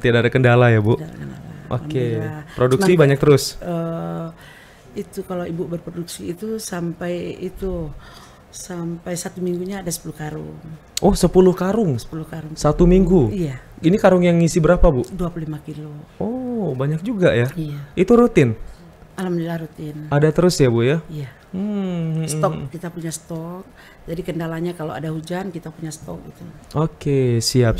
Tidak ada kendala ya Bu. Produksi banyak terus. Itu kalau Ibu berproduksi itu sampai 1 minggunya ada 10 karung. 10 karung? 10 karung. 1 minggu? Iya. Ini karung yang ngisi berapa Bu? 25 kilo. Banyak juga ya? Iya. Itu rutin? Alhamdulillah rutin. Ada terus ya Bu ya? Iya. Stok, kita punya stok. Jadi kendalanya kalau ada hujan kita punya stok gitu. Oke, siap.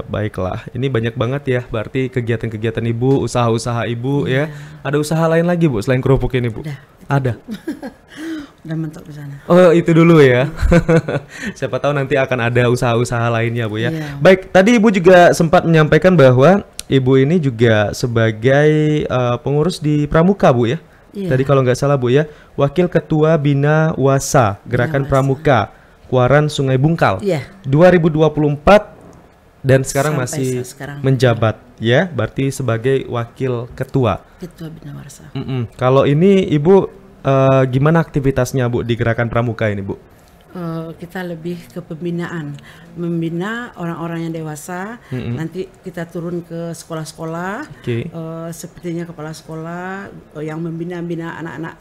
Baiklah. Ini banyak banget ya berarti kegiatan-kegiatan Ibu, usaha-usaha Ibu ya. Ada usaha lain lagi Bu selain kerupuk ini Bu? Ada. Udah mentok di sana. Itu dulu ya. Siapa tahu nanti akan ada usaha-usaha lainnya Bu ya. Baik, tadi Ibu juga sempat menyampaikan bahwa Ibu ini juga sebagai pengurus di Pramuka Bu ya. Tadi kalau nggak salah Bu ya, Wakil Ketua Bina Wasa Gerakan Pramuka Kuaran Sungai Bungkal 2024 dan sekarang masih menjabat ya, berarti sebagai Wakil Ketua Bina Wasa. Kalau ini Ibu gimana aktivitasnya Bu di Gerakan Pramuka ini Bu? kita lebih ke pembinaan, membina orang-orang yang dewasa. Nanti kita turun ke sekolah-sekolah, sepertinya kepala sekolah yang membina anak-anak,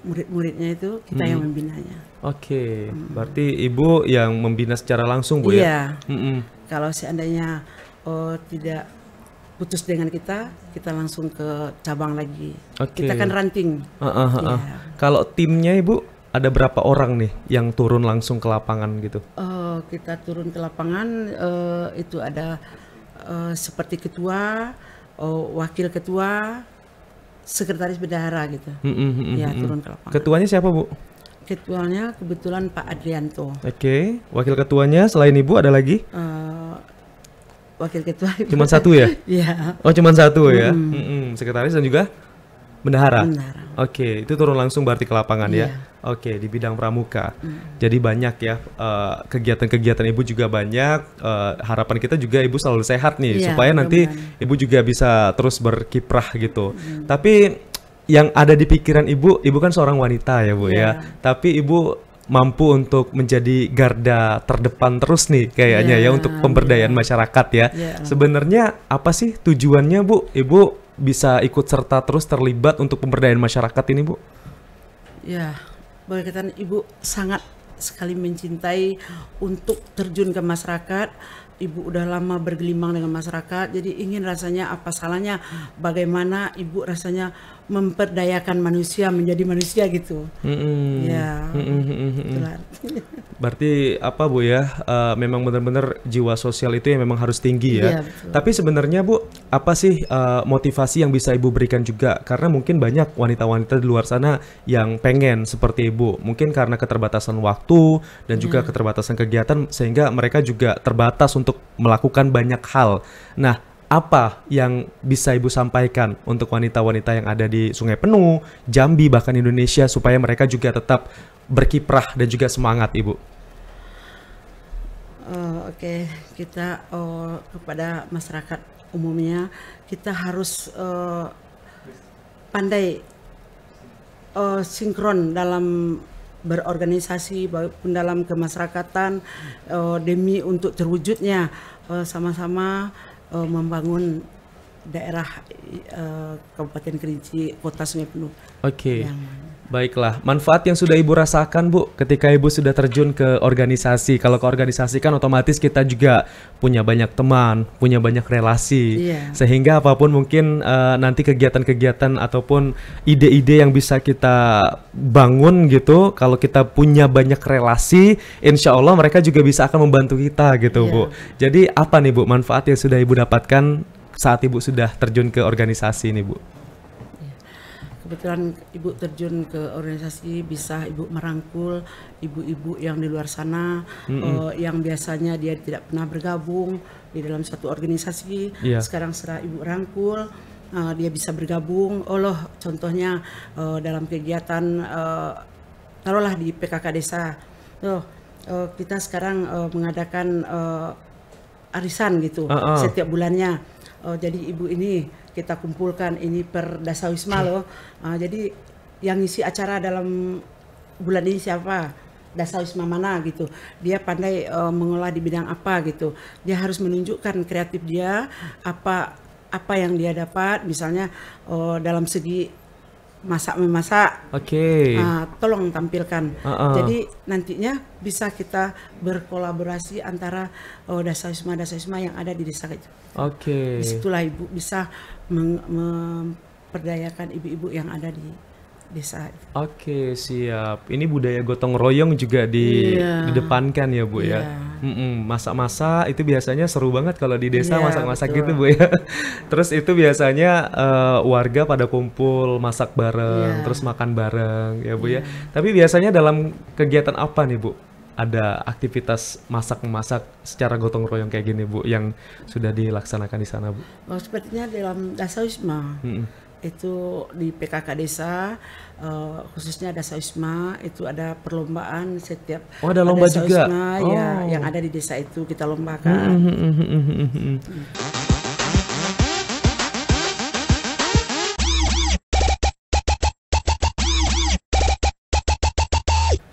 murid-muridnya itu kita yang membinanya. Berarti Ibu yang membina secara langsung, Bu, ya? Kalau seandainya tidak putus dengan kita langsung ke cabang lagi. Kita kan ranting. Kalau timnya Ibu ada berapa orang nih yang turun langsung ke lapangan gitu? Kita turun ke lapangan itu ada seperti ketua, wakil ketua, sekretaris bendahara gitu. Turun ke lapangan. Ketuanya siapa, Bu? Ketuanya kebetulan Pak Adrianto. Wakil ketuanya selain Ibu ada lagi? Wakil ketua cuma satu ya? Iya. Oh, cuma satu ya? Sekretaris dan juga bendahara. Itu turun langsung berarti ke lapangan ya? Di bidang pramuka. Jadi banyak ya kegiatan-kegiatan Ibu juga banyak. Harapan kita juga Ibu selalu sehat nih, supaya nanti Ibu juga bisa terus berkiprah gitu. Tapi yang ada di pikiran Ibu kan seorang wanita ya, Bu ya. Tapi Ibu mampu untuk menjadi garda terdepan terus nih kayaknya ya untuk pemberdayaan masyarakat ya. Sebenarnya apa sih tujuannya, Bu? Ibu bisa ikut serta terus terlibat untuk pemberdayaan masyarakat ini, Bu? Ya, berkaitan Ibu sangat sekali mencintai untuk terjun ke masyarakat. Ibu udah lama bergelimang dengan masyarakat, jadi ingin rasanya apa salahnya bagaimana Ibu rasanya memperdayakan manusia menjadi manusia gitu. Berarti apa, Bu ya? Memang benar-benar jiwa sosial itu yang memang harus tinggi ya. Tapi sebenarnya, Bu, apa sih motivasi yang bisa Ibu berikan juga? Karena mungkin banyak wanita-wanita di luar sana yang pengen seperti Ibu. Mungkin karena keterbatasan waktu dan juga keterbatasan kegiatan sehingga mereka juga terbatas untuk melakukan banyak hal. Nah, apa yang bisa Ibu sampaikan untuk wanita-wanita yang ada di Sungai Penuh, Jambi, bahkan Indonesia supaya mereka juga tetap berkiprah dan juga semangat, Ibu? Kita kepada masyarakat umumnya kita harus pandai sinkron dalam berorganisasi maupun dalam kemasyarakatan demi untuk terwujudnya sama-sama membangun daerah Kabupaten Kerinci, Kota Sungai Penuh. Baiklah, manfaat yang sudah Ibu rasakan, Bu, ketika Ibu sudah terjun ke organisasi. Kalau ke organisasi kan otomatis kita juga punya banyak teman, punya banyak relasi. Sehingga apapun mungkin nanti kegiatan-kegiatan ataupun ide-ide yang bisa kita bangun gitu, kalau kita punya banyak relasi, insya Allah mereka juga bisa akan membantu kita gitu, Bu. Jadi apa nih, Bu, manfaat yang sudah Ibu dapatkan saat Ibu sudah terjun ke organisasi ini, Bu? Kebetulan Ibu terjun ke organisasi, bisa Ibu merangkul ibu-ibu yang di luar sana, yang biasanya dia tidak pernah bergabung di dalam suatu organisasi. Sekarang setelah Ibu rangkul, dia bisa bergabung. Contohnya dalam kegiatan taruhlah di PKK desa. Kita sekarang mengadakan arisan gitu setiap bulannya. Jadi ibu ini kita kumpulkan ini per Dasawisma loh. Jadi yang ngisi acara dalam bulan ini siapa? Dasawisma mana gitu. Dia pandai mengolah di bidang apa gitu. Dia harus menunjukkan kreatif dia, apa yang dia dapat, misalnya dalam segi masak-memasak. Tolong tampilkan. Jadi nantinya bisa kita berkolaborasi antara Dasawisma yang ada di desa itu. Disitulah Ibu bisa memperdayakan ibu-ibu yang ada di desa. Siap. Ini budaya gotong royong juga didepankan ya, Bu ya. Masak-masak itu biasanya seru banget kalau di desa, masak-masak gitu, Bu ya. Terus itu biasanya warga pada kumpul masak bareng, terus makan bareng ya, Bu ya. Tapi biasanya dalam kegiatan apa nih, Bu? Ada aktivitas masak-masak secara gotong royong kayak gini, Bu, yang sudah dilaksanakan di sana, Bu? Sepertinya dalam Dasawisma. Itu di PKK desa, khususnya Dasawisma itu ada perlombaan setiap ada lomba juga yang ada di desa itu kita lombakan.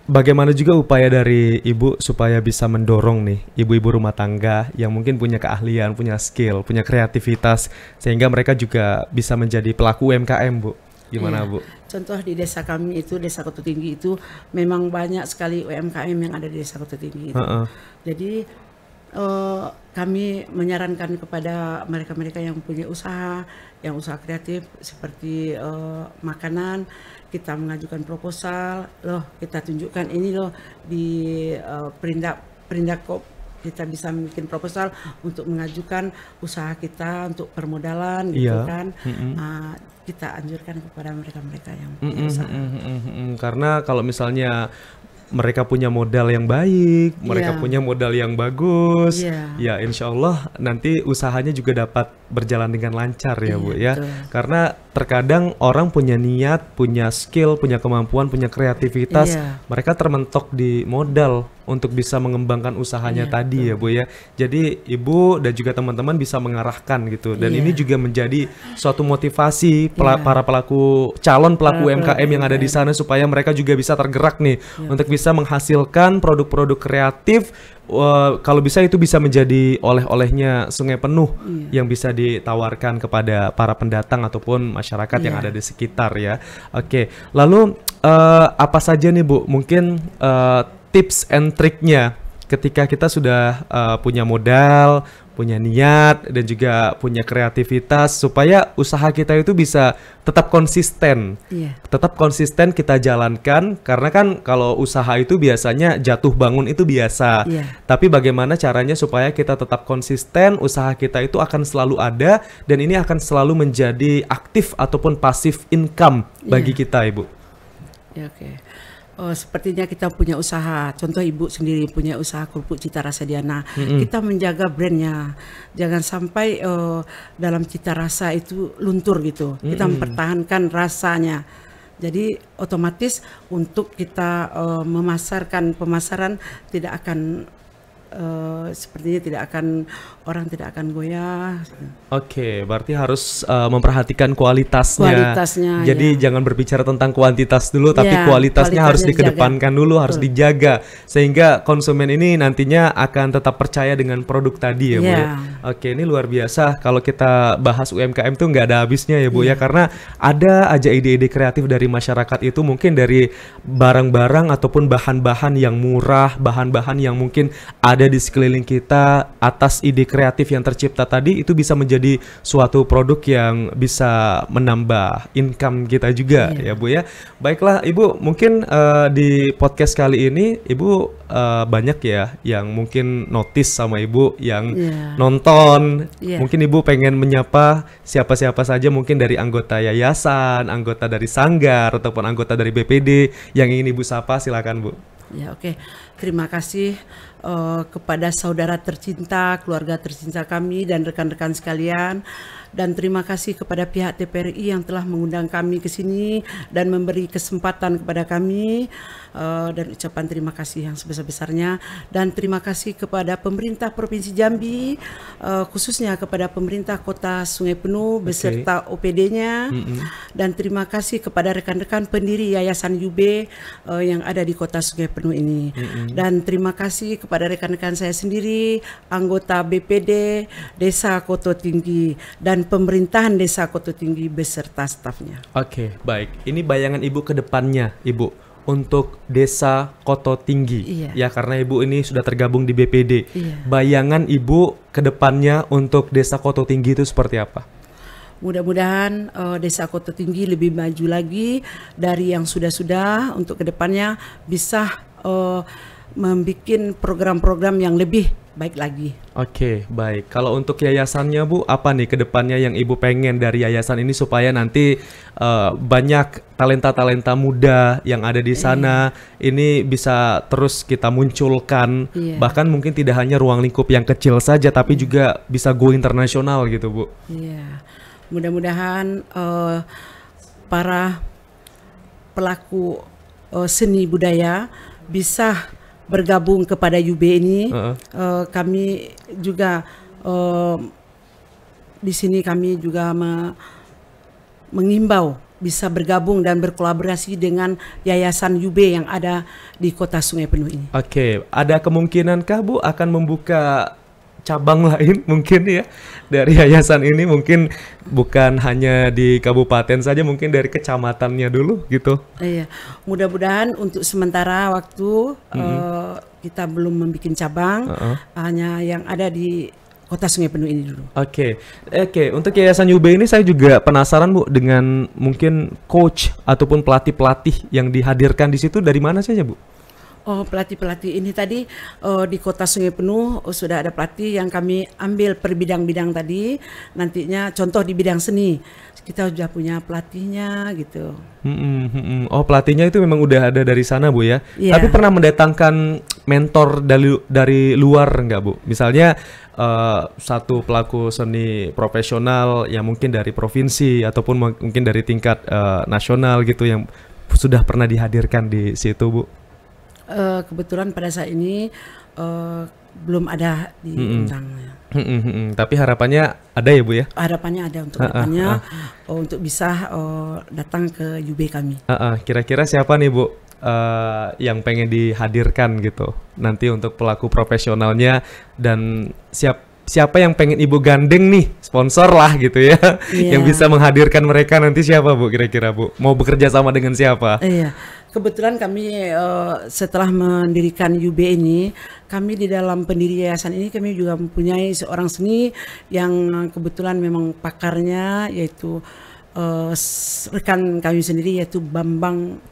bagaimana juga upaya dari Ibu supaya bisa mendorong nih ibu-ibu rumah tangga yang mungkin punya keahlian, punya skill, punya kreativitas sehingga mereka juga bisa menjadi pelaku UMKM, Bu? Gimana, Bu? Contoh di desa kami itu, Desa Koto Tinggi itu memang banyak sekali UMKM yang ada di Desa Koto Tinggi itu. Jadi kami menyarankan kepada mereka-mereka yang punya usaha, yang usaha kreatif seperti makanan, kita mengajukan proposal, kita tunjukkan ini di Perindakop kita bisa bikin proposal untuk mengajukan usaha kita untuk permodalan gitu kan. Kita anjurkan kepada mereka-mereka yang punya usaha. Karena kalau misalnya mereka punya modal yang baik, mereka punya modal yang bagus, ya insya Allah nanti usahanya juga dapat berjalan dengan lancar ya Bu ya. Betul. Karena terkadang orang punya niat, punya skill, punya kemampuan, punya kreativitas, mereka termentok di modal untuk bisa mengembangkan usahanya tadi ya Bu ya. Jadi Ibu dan juga teman-teman bisa mengarahkan gitu. Dan ini juga menjadi suatu motivasi para calon pelaku UMKM yang ada di sana supaya mereka juga bisa tergerak nih untuk bisa menghasilkan produk-produk kreatif. Kalau bisa itu bisa menjadi oleh-olehnya Sungai Penuh yang bisa ditawarkan kepada para pendatang ataupun masyarakat yang ada di sekitar ya. Oke, lalu apa saja nih Bu mungkin tips and triknya ketika kita sudah punya modal, punya niat dan juga punya kreativitas supaya usaha kita itu bisa tetap konsisten. Tetap konsisten kita jalankan karena kan kalau usaha itu biasanya jatuh bangun itu biasa. Tapi bagaimana caranya supaya kita tetap konsisten, usaha kita itu akan selalu ada dan ini akan selalu menjadi aktif ataupun pasif income bagi kita, Ibu. Sepertinya kita punya usaha, contoh Ibu sendiri punya usaha kerupuk Cita Rasa Diana. Kita menjaga brandnya, jangan sampai dalam cita rasa itu luntur gitu. Kita mempertahankan rasanya. Jadi otomatis untuk kita pemasaran tidak akan sepertinya orang tidak akan goyah. Oke, berarti harus memperhatikan kualitasnya. Jadi jangan berbicara tentang kuantitas dulu, tapi kualitasnya harus dikedepankan dulu, harus dijaga sehingga konsumen ini nantinya akan tetap percaya dengan produk tadi ya Bu. Oke, ini luar biasa kalau kita bahas UMKM tuh nggak ada habisnya ya Bu ya, karena ada aja ide-ide kreatif dari masyarakat itu mungkin dari barang-barang ataupun bahan-bahan yang murah, bahan-bahan yang mungkin ada di sekeliling kita atas ide kreatif yang tercipta tadi itu bisa menjadi suatu produk yang bisa menambah income kita juga ya Bu ya. Baiklah Ibu, mungkin di podcast kali ini Ibu banyak ya yang mungkin notice sama Ibu yang nonton. Mungkin Ibu pengen menyapa siapa-siapa saja mungkin dari anggota yayasan, anggota dari sanggar ataupun anggota dari BPD yang ingin Ibu sapa, silakan Bu. Terima kasih kepada saudara tercinta, keluarga tercinta kami dan rekan-rekan sekalian, dan terima kasih kepada pihak TPRI yang telah mengundang kami ke sini dan memberi kesempatan kepada kami, dan ucapan terima kasih yang sebesar-besarnya, dan terima kasih kepada pemerintah Provinsi Jambi, khususnya kepada pemerintah Kota Sungai Penuh beserta OPD-nya, dan terima kasih kepada rekan-rekan pendiri Yayasan UB yang ada di Kota Sungai Penuh ini. Dan terima kasih kepada rekan-rekan saya sendiri, anggota BPD Desa Koto Tinggi dan pemerintahan Desa Koto Tinggi beserta stafnya. Oke, baik. Ini bayangan Ibu ke depannya, Ibu, untuk Desa Koto Tinggi. Ya, karena Ibu ini sudah tergabung di BPD. Bayangan Ibu ke depannya untuk Desa Koto Tinggi itu seperti apa? Mudah-mudahan Desa Koto Tinggi lebih maju lagi dari yang sudah-sudah, untuk kedepannya bisa membuat program-program yang lebih baik lagi. Oke, baik. Kalau untuk yayasannya Bu, apa nih kedepannya yang Ibu pengen dari yayasan ini supaya nanti banyak talenta-talenta muda yang ada di sana ini bisa terus kita munculkan, bahkan mungkin tidak hanya ruang lingkup yang kecil saja, tapi juga bisa go internasional gitu Bu. Mudah-mudahan para pelaku seni budaya bisa bergabung kepada UB ini. Kami juga di sini kami juga mengimbau bisa bergabung dan berkolaborasi dengan Yayasan UB yang ada di Kota Sungai Penuh ini. Oke, ada kemungkinankah Bu akan membuka cabang lain mungkin ya dari yayasan ini, mungkin bukan hanya di kabupaten saja, mungkin dari kecamatannya dulu gitu? Iya, mudah-mudahan untuk sementara waktu kita belum membuat cabang, hanya yang ada di Kota Sungai Penuh ini dulu. Oke. Untuk Yayasan UB ini saya juga penasaran Bu dengan mungkin coach ataupun pelatih-pelatih yang dihadirkan di situ dari mana saja Bu? Oh, pelatih-pelatih ini tadi di Kota Sungai Penuh sudah ada pelatih yang kami ambil per bidang-bidang tadi. Nantinya contoh di bidang seni kita sudah punya pelatihnya gitu. Oh, pelatihnya itu memang udah ada dari sana Bu ya? Yeah. Tapi pernah mendatangkan mentor dari luar nggak Bu? Misalnya satu pelaku seni profesional yang mungkin dari provinsi ataupun mungkin dari tingkat nasional gitu yang sudah pernah dihadirkan di situ Bu? Kebetulan pada saat ini belum ada diundangnya. Tapi harapannya ada ya Bu ya? Harapannya ada untuk depannya untuk bisa datang ke UB kami. Kira-kira siapa nih Bu yang pengen dihadirkan gitu nanti untuk pelaku profesionalnya, dan siapa yang pengen Ibu gandeng nih, sponsor lah gitu ya, yang bisa menghadirkan mereka nanti siapa Bu kira-kira Bu? Mau bekerja sama dengan siapa? Iya, kebetulan kami setelah mendirikan UB ini, kami di dalam pendiri yayasan ini kami juga mempunyai seorang seni yang kebetulan memang pakarnya yaitu rekan kami sendiri yaitu Bambang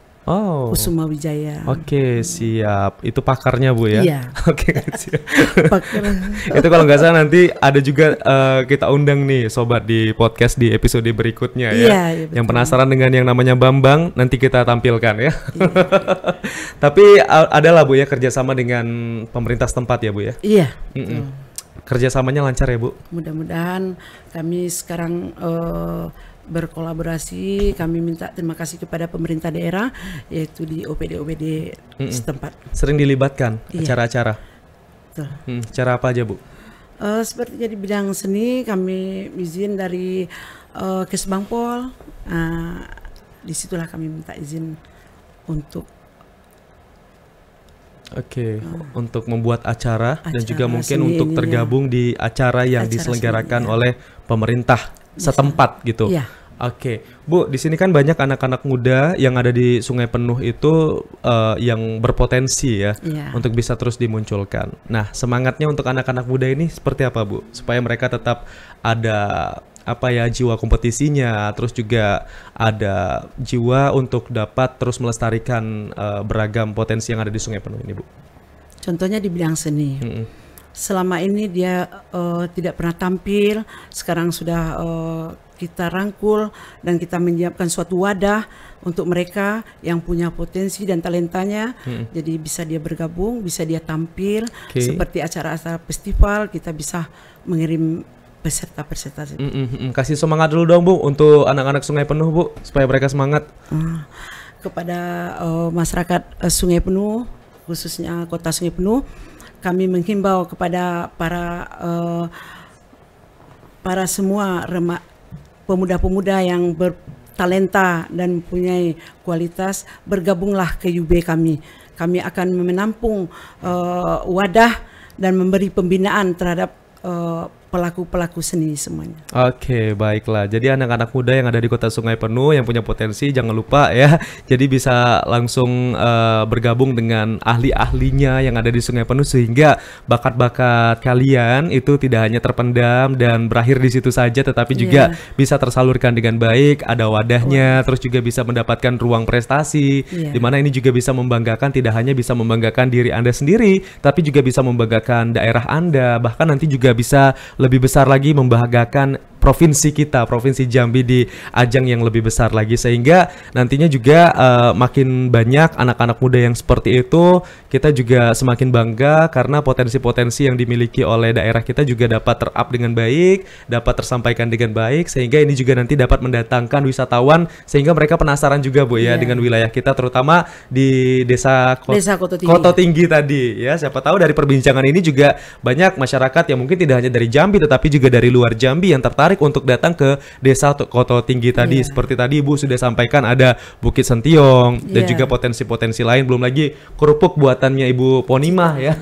Kusuma Wijaya. Oke, siap. Itu pakarnya Bu ya? Iya. Oke, siap. Itu kalau nggak salah nanti ada juga kita undang nih sobat di podcast di episode berikutnya ya. Iya, yang penasaran dengan yang namanya Bambang, nanti kita tampilkan ya. Tapi adalah Bu ya kerjasama dengan pemerintah setempat ya Bu ya? Iya. Kerjasamanya lancar ya Bu? Mudah-mudahan kami sekarang berkolaborasi. Kami minta terima kasih kepada pemerintah daerah yaitu di OPD setempat. Sering dilibatkan acara-acara? Cara apa aja Bu? Seperti di bidang seni kami izin dari Kesbangpol. Disitulah kami minta izin untuk untuk membuat acara dan juga mungkin untuk tergabung di acara yang diselenggarakan oleh pemerintah setempat gitu. Oke, Bu, di sini kan banyak anak-anak muda yang ada di Sungai Penuh itu yang berpotensi ya untuk bisa terus dimunculkan. Nah, semangatnya untuk anak-anak muda ini seperti apa Bu? Supaya mereka tetap ada jiwa kompetisinya, terus juga ada jiwa untuk dapat terus melestarikan beragam potensi yang ada di Sungai Penuh ini Bu. Contohnya di bidang seni. Selama ini dia tidak pernah tampil, sekarang sudah kita rangkul dan kita menyiapkan suatu wadah untuk mereka yang punya potensi dan talentanya. Jadi bisa dia bergabung, bisa dia tampil seperti acara-acara festival, kita bisa mengirim peserta-peserta. Kasih semangat dulu dong Bu untuk anak-anak Sungai Penuh Bu, supaya mereka semangat. Kepada masyarakat Sungai Penuh, khususnya Kota Sungai Penuh, kami menghimbau kepada para semua pemuda-pemuda yang bertalenta dan mempunyai kualitas, bergabunglah ke UB kami. Kami akan menampung wadah dan memberi pembinaan terhadap pelaku-pelaku seni semuanya. Oke, baiklah. Jadi anak-anak muda yang ada di Kota Sungai Penuh yang punya potensi jangan lupa ya. Jadi bisa langsung bergabung dengan ahli-ahlinya yang ada di Sungai Penuh sehingga bakat-bakat kalian itu tidak hanya terpendam dan berakhir di situ saja, tetapi juga bisa tersalurkan dengan baik, ada wadahnya, terus juga bisa mendapatkan ruang prestasi di mana ini juga bisa membanggakan, tidak hanya bisa membanggakan diri Anda sendiri, tapi juga bisa membanggakan daerah Anda, bahkan nanti juga bisa lebih besar lagi membanggakan provinsi kita, Provinsi Jambi di ajang yang lebih besar lagi, sehingga nantinya juga makin banyak anak-anak muda yang seperti itu, kita juga semakin bangga karena potensi-potensi yang dimiliki oleh daerah kita juga dapat terap dengan baik, dapat tersampaikan dengan baik, sehingga ini juga nanti dapat mendatangkan wisatawan, sehingga mereka penasaran juga Bu ya dengan wilayah kita, terutama di desa Koto Tinggi tadi ya. Siapa tahu dari perbincangan ini juga banyak masyarakat yang mungkin tidak hanya dari Jambi tetapi juga dari luar Jambi yang tertarik tertarik untuk datang ke desa Koto Tinggi tadi. Seperti tadi Ibu sudah sampaikan ada Bukit Sentiong dan juga potensi-potensi lain, belum lagi kerupuk buatannya Ibu Ponima ya.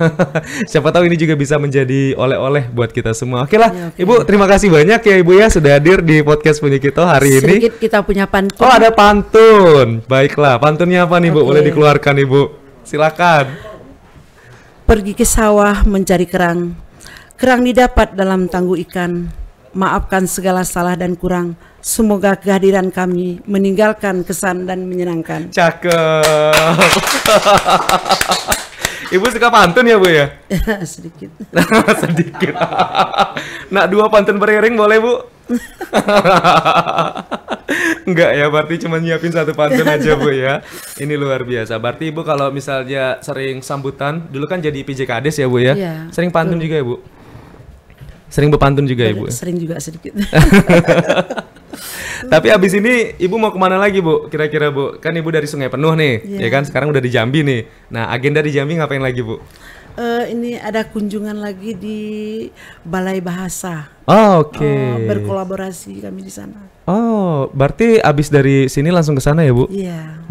Siapa tahu ini juga bisa menjadi oleh-oleh buat kita semua. Oke lah, Ibu terima kasih banyak ya Ibu ya sudah hadir di podcast Punyo Kito hari ini. Sedikit kita punya pantun. Oh, ada pantun. Baiklah, pantunnya apa nih Bu? Boleh dikeluarkan Ibu. Silakan. Pergi ke sawah mencari kerang. Kerang didapat dalam tangguh ikan. Maafkan segala salah dan kurang. Semoga kehadiran kami meninggalkan kesan dan menyenangkan. Cakep. Ibu suka pantun ya Bu ya? Sedikit. Sedikit. Nak 2 pantun beriring boleh Bu? Enggak ya, berarti cuma nyiapin 1 pantun aja Bu ya. Ini luar biasa. Berarti Ibu kalau misalnya sering sambutan, dulu kan jadi PJ Kades ya Bu ya? Sering pantun juga ya Bu? Sering berpantun juga ya Bu? Sering juga sedikit. Tapi abis ini Ibu mau kemana lagi Bu? Kira-kira Bu? Kan Ibu dari Sungai Penuh nih, ya kan? Sekarang udah di Jambi nih. Nah, agenda di Jambi ngapain lagi Bu? Ini ada kunjungan lagi di Balai Bahasa. Oh, oke. Berkolaborasi kami di sana. Oh, berarti abis dari sini langsung ke sana ya Bu? Iya.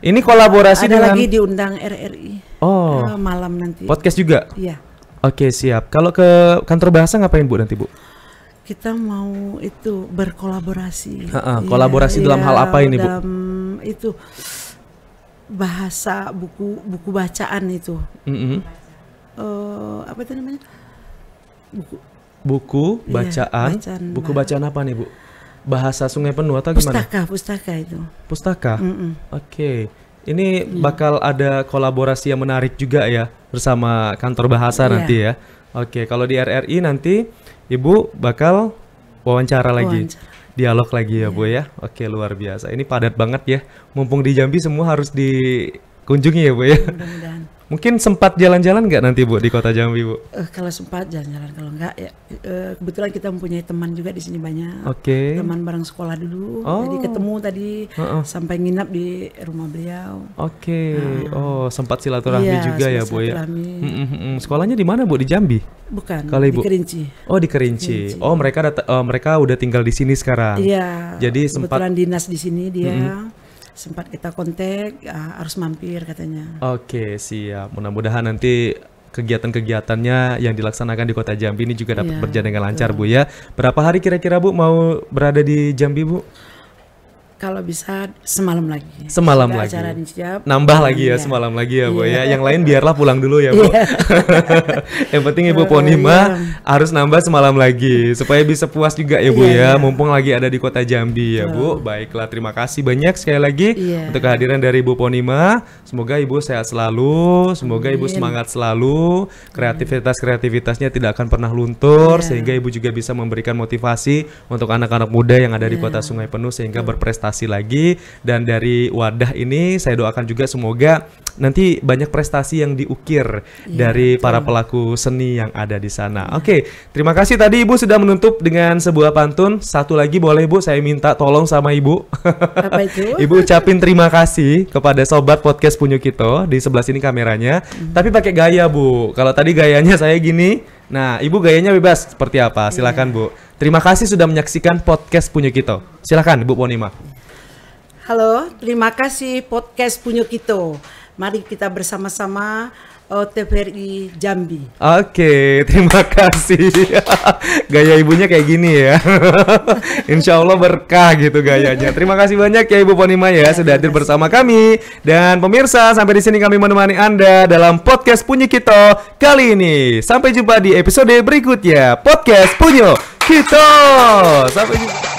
Ini kolaborasi ada dengan... lagi diundang RRI. Oh. Malam nanti. Podcast juga? Iya. Oke, siap. Kalau ke kantor bahasa ngapain Bu nanti Bu? Kita mau itu berkolaborasi. Kolaborasi dalam hal apa ini Bu? Dalam itu bahasa buku bacaan itu. Apa itu namanya? Buku bacaan. Buku bacaan apa nih Bu? Bahasa Sungai Penuh atau gimana? Pustaka itu. Pustaka. Oke. Ini bakal ada kolaborasi yang menarik juga ya bersama kantor bahasa nanti ya. Oke, kalau di RRI nanti Ibu bakal wawancara lagi. Dialog lagi ya Bu ya. Oke, luar biasa. Ini padat banget ya. Mumpung di Jambi semua harus dikunjungi ya Bu ya. Mudah-mudahan. Mungkin sempat jalan-jalan nggak nanti Bu di kota Jambi Bu? Kalau sempat jalan-jalan, kalau enggak ya kebetulan kita mempunyai teman juga di sini banyak. Teman bareng sekolah dulu. Jadi ketemu tadi sampai nginap di rumah beliau. Sempat silaturahmi juga ya Bu ya. Sekolahnya di mana Bu? Di Jambi? Bukan, di Kerinci. Oh, di Kerinci. Oh, mereka udah tinggal di sini sekarang. Iya. Jadi kebetulan dinas di sini dia. Sempat kita kontak, harus mampir katanya. Oke, siap. Mudah-mudahan nanti kegiatan-kegiatannya yang dilaksanakan di kota Jambi ini juga dapat berjalan dengan lancar Bu ya. Berapa hari kira-kira Bu mau berada di Jambi Bu? Kalau bisa semalam lagi. Semalam lagi. Acara siap. Nambah lagi ya semalam lagi ya Bu ya. Yang lain biarlah pulang dulu ya Bu. Yang penting Ibu Ponima harus nambah semalam lagi supaya bisa puas juga ya Bu ya. Mumpung lagi ada di kota Jambi ya Bu. Baiklah, terima kasih banyak sekali lagi untuk kehadiran dari Ibu Ponima. Semoga Ibu sehat selalu, semoga Ibu semangat selalu, kreativitasnya tidak akan pernah luntur sehingga Ibu juga bisa memberikan motivasi untuk anak-anak muda yang ada di kota Sungai Penuh sehingga berprestasi lagi. Dan dari wadah ini saya doakan juga semoga nanti banyak prestasi yang diukir dari para pelaku seni yang ada di sana. Oke, terima kasih tadi Ibu sudah menutup dengan sebuah pantun. Satu lagi boleh Bu, saya minta tolong sama Ibu. Apa itu? Ibu ucapin terima kasih kepada sobat podcast Punyo Kito. Di sebelah sini kameranya. Tapi pakai gaya Bu. Kalau tadi gayanya saya gini, nah Ibu gayanya bebas seperti apa? Silakan Bu. Terima kasih sudah menyaksikan podcast Punyo Kito. Silakan Ibu Ponima. Halo, terima kasih podcast Punyo Kito. Mari kita bersama-sama TVRI Jambi. Oke, terima kasih. Gaya ibunya kayak gini ya. Insya Allah berkah gitu gayanya. Terima kasih banyak ya Ibu Ponima ya sudah hadir bersama kami. Dan pemirsa, sampai di sini kami menemani Anda dalam podcast Punyo Kito kali ini. Sampai jumpa di episode berikutnya. Podcast Punyo Kito. Sampai jumpa.